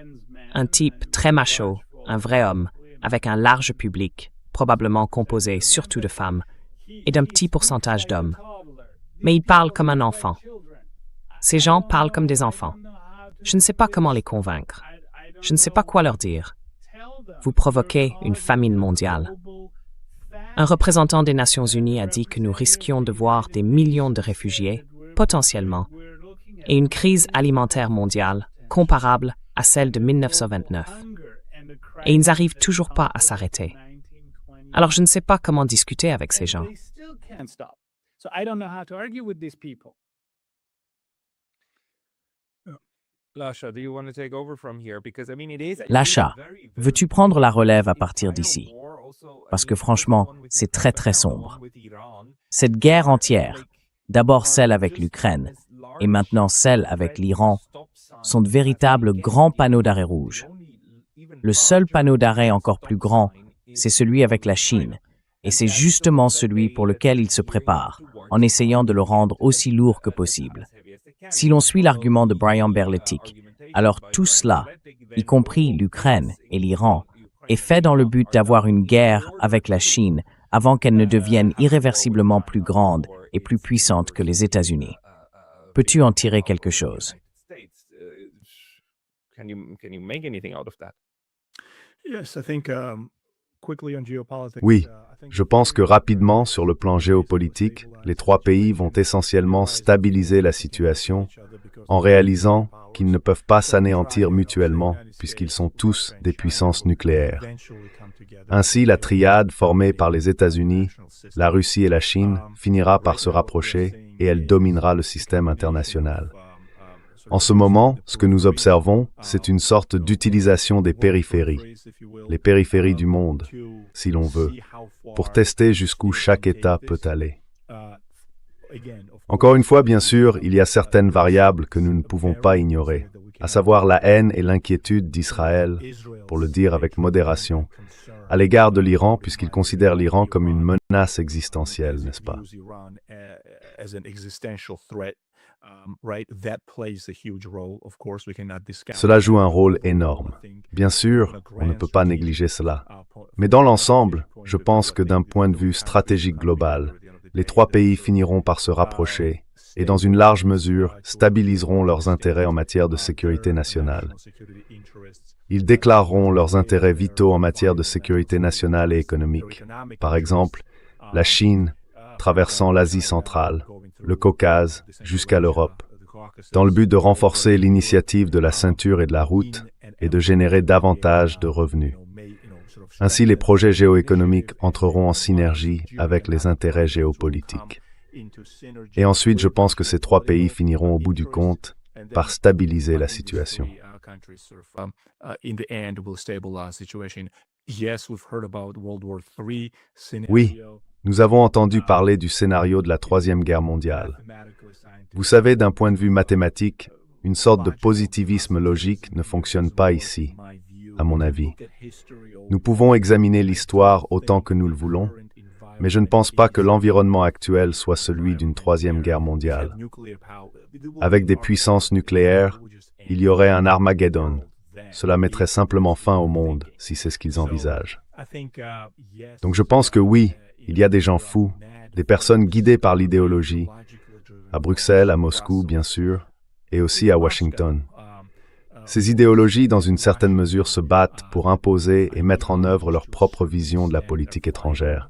un type très macho, un vrai homme, avec un large public, probablement composé surtout de femmes, et d'un petit pourcentage d'hommes. Mais il parle comme un enfant. Ces gens parlent comme des enfants. Je ne sais pas comment les convaincre. Je ne sais pas quoi leur dire. Vous provoquez une famine mondiale. Un représentant des Nations Unies a dit que nous risquions de voir des millions de réfugiés, potentiellement, et une crise alimentaire mondiale comparable à celle de 1929. Et ils n'arrivent toujours pas à s'arrêter. Alors je ne sais pas comment discuter avec ces gens. Lasha, veux-tu prendre la relève à partir d'ici? Parce que franchement, c'est très très sombre. Cette guerre entière, d'abord celle avec l'Ukraine et maintenant celle avec l'Iran, sont de véritables grands panneaux d'arrêt rouge. Le seul panneau d'arrêt encore plus grand, c'est celui avec la Chine, et c'est justement celui pour lequel il se prépare, en essayant de le rendre aussi lourd que possible. Si l'on suit l'argument de Brian Berletic, alors tout cela, y compris l'Ukraine et l'Iran, est fait dans le but d'avoir une guerre avec la Chine avant qu'elle ne devienne irréversiblement plus grande et plus puissante que les États-Unis. Peux-tu en tirer quelque chose? Oui, je pense que rapidement, sur le plan géopolitique, les trois pays vont essentiellement stabiliser la situation en réalisant qu'ils ne peuvent pas s'anéantir mutuellement puisqu'ils sont tous des puissances nucléaires. Ainsi, la triade formée par les États-Unis, la Russie et la Chine finira par se rapprocher et elle dominera le système international. En ce moment, ce que nous observons, c'est une sorte d'utilisation des périphéries, les périphéries du monde, si l'on veut, pour tester jusqu'où chaque État peut aller. Encore une fois, bien sûr, il y a certaines variables que nous ne pouvons pas ignorer, à savoir la haine et l'inquiétude d'Israël, pour le dire avec modération, à l'égard de l'Iran, puisqu'il considère l'Iran comme une menace existentielle, n'est-ce pas? Cela joue un rôle énorme. Bien sûr, on ne peut pas négliger cela. Mais dans l'ensemble, je pense que d'un point de vue stratégique global, les trois pays finiront par se rapprocher et dans une large mesure stabiliseront leurs intérêts en matière de sécurité nationale. Ils déclareront leurs intérêts vitaux en matière de sécurité nationale et économique. Par exemple, la Chine traversant l'Asie centrale, le Caucase jusqu'à l'Europe, dans le but de renforcer l'initiative de la ceinture et de la route et de générer davantage de revenus. Ainsi, les projets géoéconomiques entreront en synergie avec les intérêts géopolitiques. Et ensuite, je pense que ces trois pays finiront au bout du compte par stabiliser la situation. Oui, nous avons entendu parler du scénario de la Troisième Guerre mondiale. Vous savez, d'un point de vue mathématique, une sorte de positivisme logique ne fonctionne pas ici, à mon avis. Nous pouvons examiner l'histoire autant que nous le voulons, mais je ne pense pas que l'environnement actuel soit celui d'une Troisième Guerre mondiale. Avec des puissances nucléaires, il y aurait un Armageddon. Cela mettrait simplement fin au monde, si c'est ce qu'ils envisagent. Donc je pense que oui, il y a des gens fous, des personnes guidées par l'idéologie, à Bruxelles, à Moscou, bien sûr, et aussi à Washington. Ces idéologies, dans une certaine mesure, se battent pour imposer et mettre en œuvre leur propre vision de la politique étrangère.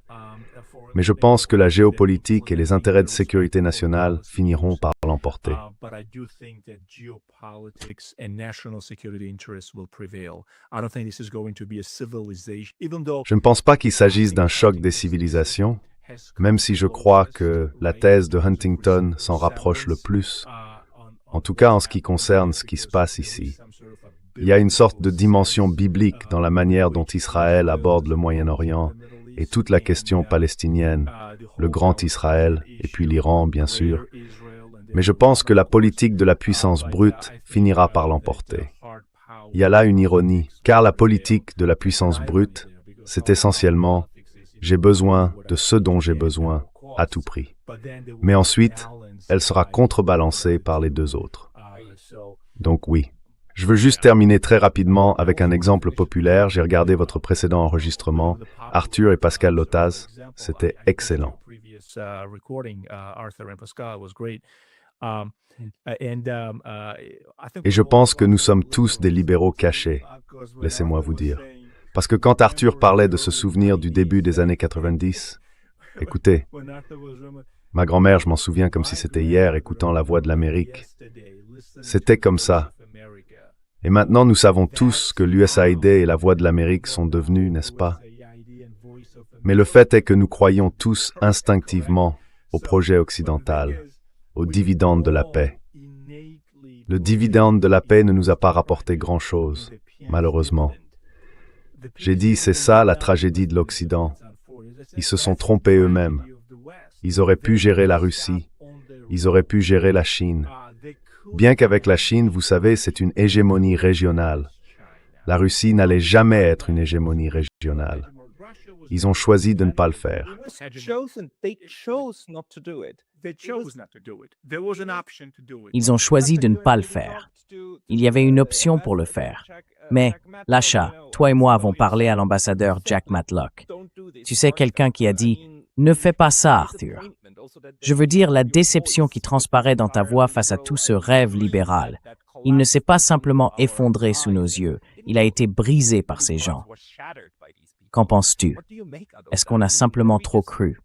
Mais je pense que la géopolitique et les intérêts de sécurité nationale finiront par l'emporter. Je ne pense pas qu'il s'agisse d'un choc des civilisations, même si je crois que la thèse de Huntington s'en rapproche le plus, en tout cas en ce qui concerne ce qui se passe ici. Il y a une sorte de dimension biblique dans la manière dont Israël aborde le Moyen-Orient et toute la question palestinienne, le grand Israël et puis l'Iran, bien sûr. Mais je pense que la politique de la puissance brute finira par l'emporter. Il y a là une ironie, car la politique de la puissance brute, c'est essentiellement « j'ai besoin de ce dont j'ai besoin à tout prix ». Mais ensuite, elle sera contrebalancée par les deux autres. Donc oui. Je veux juste terminer très rapidement avec un exemple populaire. J'ai regardé votre précédent enregistrement, Arthur et Pascal Lotaz. C'était excellent. Et je pense que nous sommes tous des libéraux cachés, laissez-moi vous dire. Parce que quand Arthur parlait de se souvenir du début des années 90, écoutez, ma grand-mère, je m'en souviens comme si c'était hier, écoutant la voix de l'Amérique. C'était comme ça. Et maintenant, nous savons tous que l'USAID et la voix de l'Amérique sont devenus, n'est-ce pas? Mais le fait est que nous croyons tous instinctivement au projet occidental, au dividende de la paix. Le dividende de la paix ne nous a pas rapporté grand-chose, malheureusement. J'ai dit, c'est ça la tragédie de l'Occident. Ils se sont trompés eux-mêmes. Ils auraient pu gérer la Russie. Ils auraient pu gérer la Chine. Bien qu'avec la Chine, vous savez, c'est une hégémonie régionale. La Russie n'allait jamais être une hégémonie régionale. Ils ont choisi de ne pas le faire. Ils ont choisi de ne pas le faire. Il y avait une option pour le faire. Mais, Lasha, toi et moi avons parlé à l'ambassadeur Jack Matlock. Tu sais, quelqu'un qui a dit « Ne fais pas ça, Arthur ». Je veux dire la déception qui transparaît dans ta voix face à tout ce rêve libéral. Il ne s'est pas simplement effondré sous nos yeux, il a été brisé par ces gens. Qu'en penses-tu? Est-ce qu'on a simplement trop cru?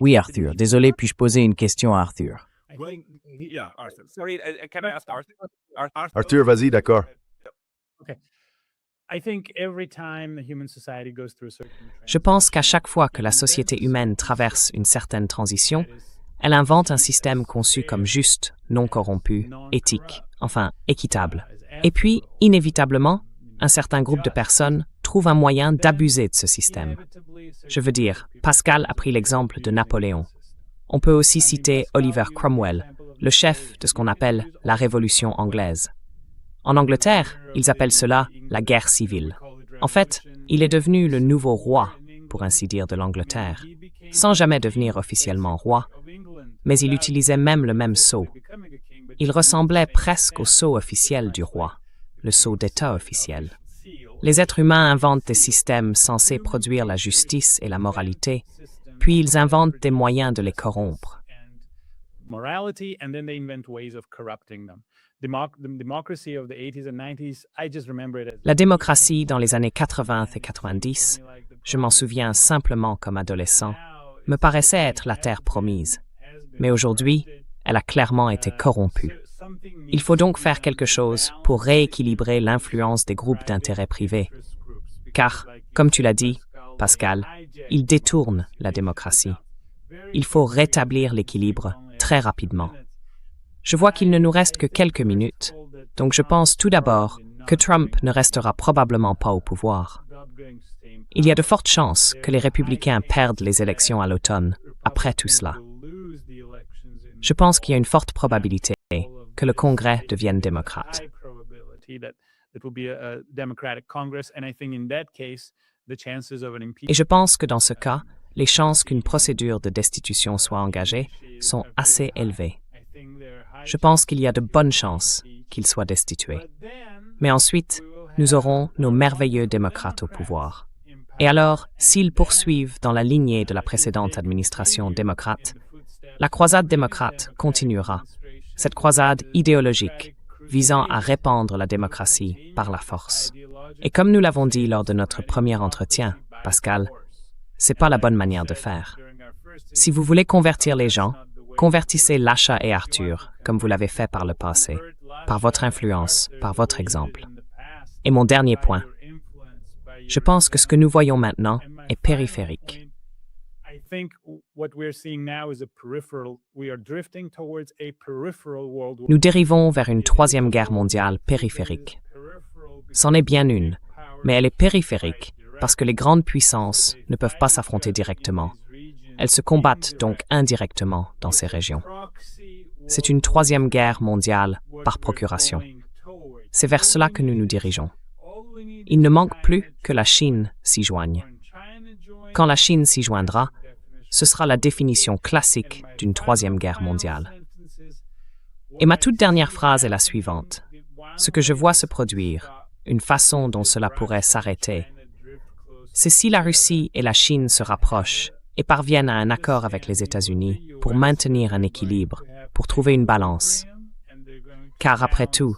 Oui, Arthur. Désolé, puis-je poser une question à Arthur? Arthur, vas-y, d'accord. Je pense qu'à chaque fois que la société humaine traverse une certaine transition, elle invente un système conçu comme juste, non corrompu, éthique, enfin équitable. Et puis, inévitablement, un certain groupe de personnes trouve un moyen d'abuser de ce système. Je veux dire, Pascal a pris l'exemple de Napoléon. On peut aussi citer Oliver Cromwell, le chef de ce qu'on appelle la Révolution anglaise. En Angleterre, ils appellent cela la guerre civile. En fait, il est devenu le nouveau roi, pour ainsi dire, de l'Angleterre, sans jamais devenir officiellement roi, mais il utilisait même le même sceau. Il ressemblait presque au sceau officiel du roi, le sceau d'État officiel. Les êtres humains inventent des systèmes censés produire la justice et la moralité, puis ils inventent des moyens de les corrompre. La démocratie dans les années 80 et 90, je m'en souviens simplement comme adolescent, me paraissait être la terre promise. Mais aujourd'hui, elle a clairement été corrompue. Il faut donc faire quelque chose pour rééquilibrer l'influence des groupes d'intérêt privés. Car, comme tu l'as dit, Pascal, ils détournent la démocratie. Il faut rétablir l'équilibre très rapidement. Je vois qu'il ne nous reste que quelques minutes, donc je pense tout d'abord que Trump ne restera probablement pas au pouvoir. Il y a de fortes chances que les républicains perdent les élections à l'automne, après tout cela. Je pense qu'il y a une forte probabilité que le Congrès devienne démocrate. Et je pense que dans ce cas, les chances qu'une procédure de destitution soit engagée sont assez élevées. Je pense qu'il y a de bonnes chances qu'il soit destitué. Mais ensuite, nous aurons nos merveilleux démocrates au pouvoir. Et alors, s'ils poursuivent dans la lignée de la précédente administration démocrate, la croisade démocrate continuera. Cette croisade idéologique visant à répandre la démocratie par la force. Et comme nous l'avons dit lors de notre premier entretien, Pascal, c'est pas la bonne manière de faire. Si vous voulez convertir les gens, convertissez Lasha et Arthur, comme vous l'avez fait par le passé, par votre influence, par votre exemple. Et mon dernier point, je pense que ce que nous voyons maintenant est périphérique. Nous dérivons vers une troisième guerre mondiale périphérique. C'en est bien une, mais elle est périphérique parce que les grandes puissances ne peuvent pas s'affronter directement. Elles se combattent donc indirectement dans ces régions. C'est une troisième guerre mondiale par procuration. C'est vers cela que nous nous dirigeons. Il ne manque plus que la Chine s'y joigne. Quand la Chine s'y joindra, ce sera la définition classique d'une troisième guerre mondiale. Et ma toute dernière phrase est la suivante. Ce que je vois se produire, une façon dont cela pourrait s'arrêter, c'est si la Russie et la Chine se rapprochent et parviennent à un accord avec les États-Unis pour maintenir un équilibre, pour trouver une balance. Car après tout,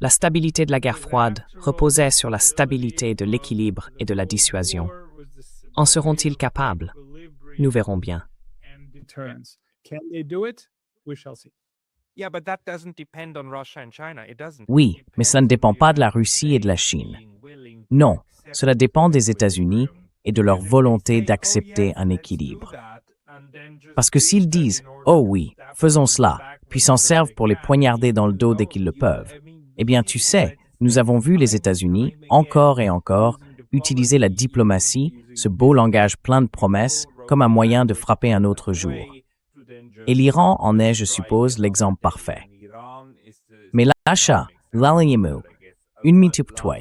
La stabilité de la guerre froide reposait sur la stabilité de l'équilibre et de la dissuasion. En seront-ils capables? Nous verrons bien. Oui, mais cela ne dépend pas de la Russie et de la Chine. Non, cela dépend des États-Unis et de leur volonté d'accepter un équilibre. Parce que s'ils disent « Oh oui, faisons cela », puis s'en servent pour les poignarder dans le dos dès qu'ils le peuvent, eh bien tu sais, nous avons vu les États-Unis, encore et encore, utiliser la diplomatie, ce beau langage plein de promesses, comme un moyen de frapper un autre jour. Et l'Iran en est, je suppose, l'exemple parfait. Mais Lasha, l'alignez-vous, une minute pour toi.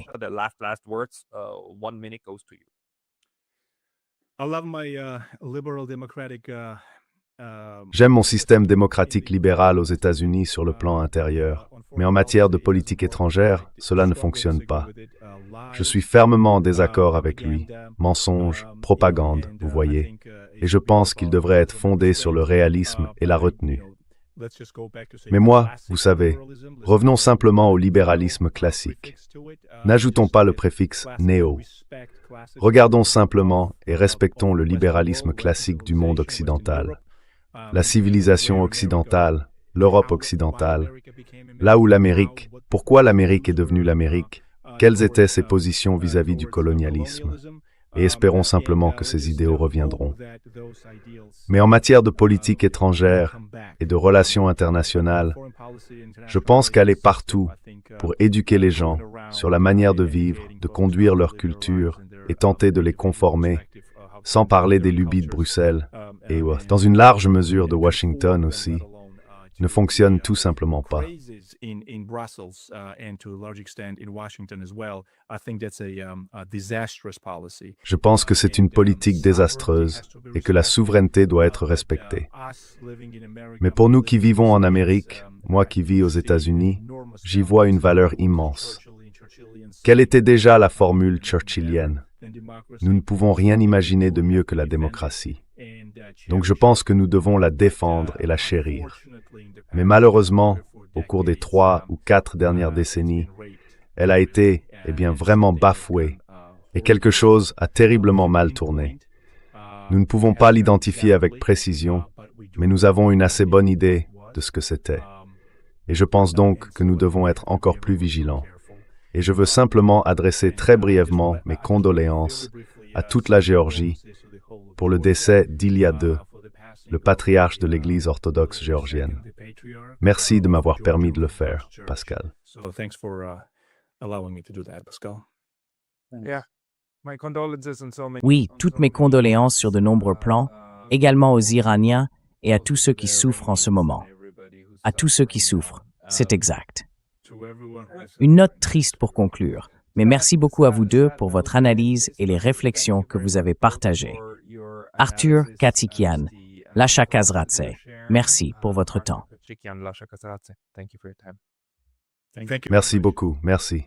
J'aime mon système démocratique libéral aux États-Unis sur le plan intérieur, mais en matière de politique étrangère, cela ne fonctionne pas. Je suis fermement en désaccord avec lui. Mensonge, propagande, vous voyez. Et je pense qu'il devrait être fondé sur le réalisme et la retenue. Mais moi, vous savez, revenons simplement au libéralisme classique. N'ajoutons pas le préfixe « néo ». Regardons simplement et respectons le libéralisme classique du monde occidental. La civilisation occidentale, l'Europe occidentale, là où l'Amérique, pourquoi l'Amérique est devenue l'Amérique, quelles étaient ses positions vis-à-vis du colonialisme, et espérons simplement que ces idéaux reviendront. Mais en matière de politique étrangère et de relations internationales, je pense qu'aller partout pour éduquer les gens sur la manière de vivre, de conduire leur culture et tenter de les conformer, sans parler des lubies de Bruxelles, et dans une large mesure de Washington aussi, ne fonctionne tout simplement pas. Je pense que c'est une politique désastreuse et que la souveraineté doit être respectée. Mais pour nous qui vivons en Amérique, moi qui vis aux États-Unis, j'y vois une valeur immense. Quelle était déjà la formule churchillienne? Nous ne pouvons rien imaginer de mieux que la démocratie. Donc je pense que nous devons la défendre et la chérir. Mais malheureusement, au cours des 3 ou 4 dernières décennies, elle a été, vraiment bafouée, et quelque chose a terriblement mal tourné. Nous ne pouvons pas l'identifier avec précision, mais nous avons une assez bonne idée de ce que c'était. Et je pense donc que nous devons être encore plus vigilants. Et je veux simplement adresser très brièvement mes condoléances à toute la Géorgie pour le décès d'Ilya II, le patriarche de l'Église orthodoxe géorgienne. Merci de m'avoir permis de le faire, Pascal. Oui, toutes mes condoléances sur de nombreux plans, également aux Iraniens et à tous ceux qui souffrent en ce moment. À tous ceux qui souffrent, c'est exact. Une note triste pour conclure, mais merci beaucoup à vous deux pour votre analyse et les réflexions que vous avez partagées. Arthur Katikian, Lasha Kazratse, merci pour votre temps. Merci beaucoup, merci.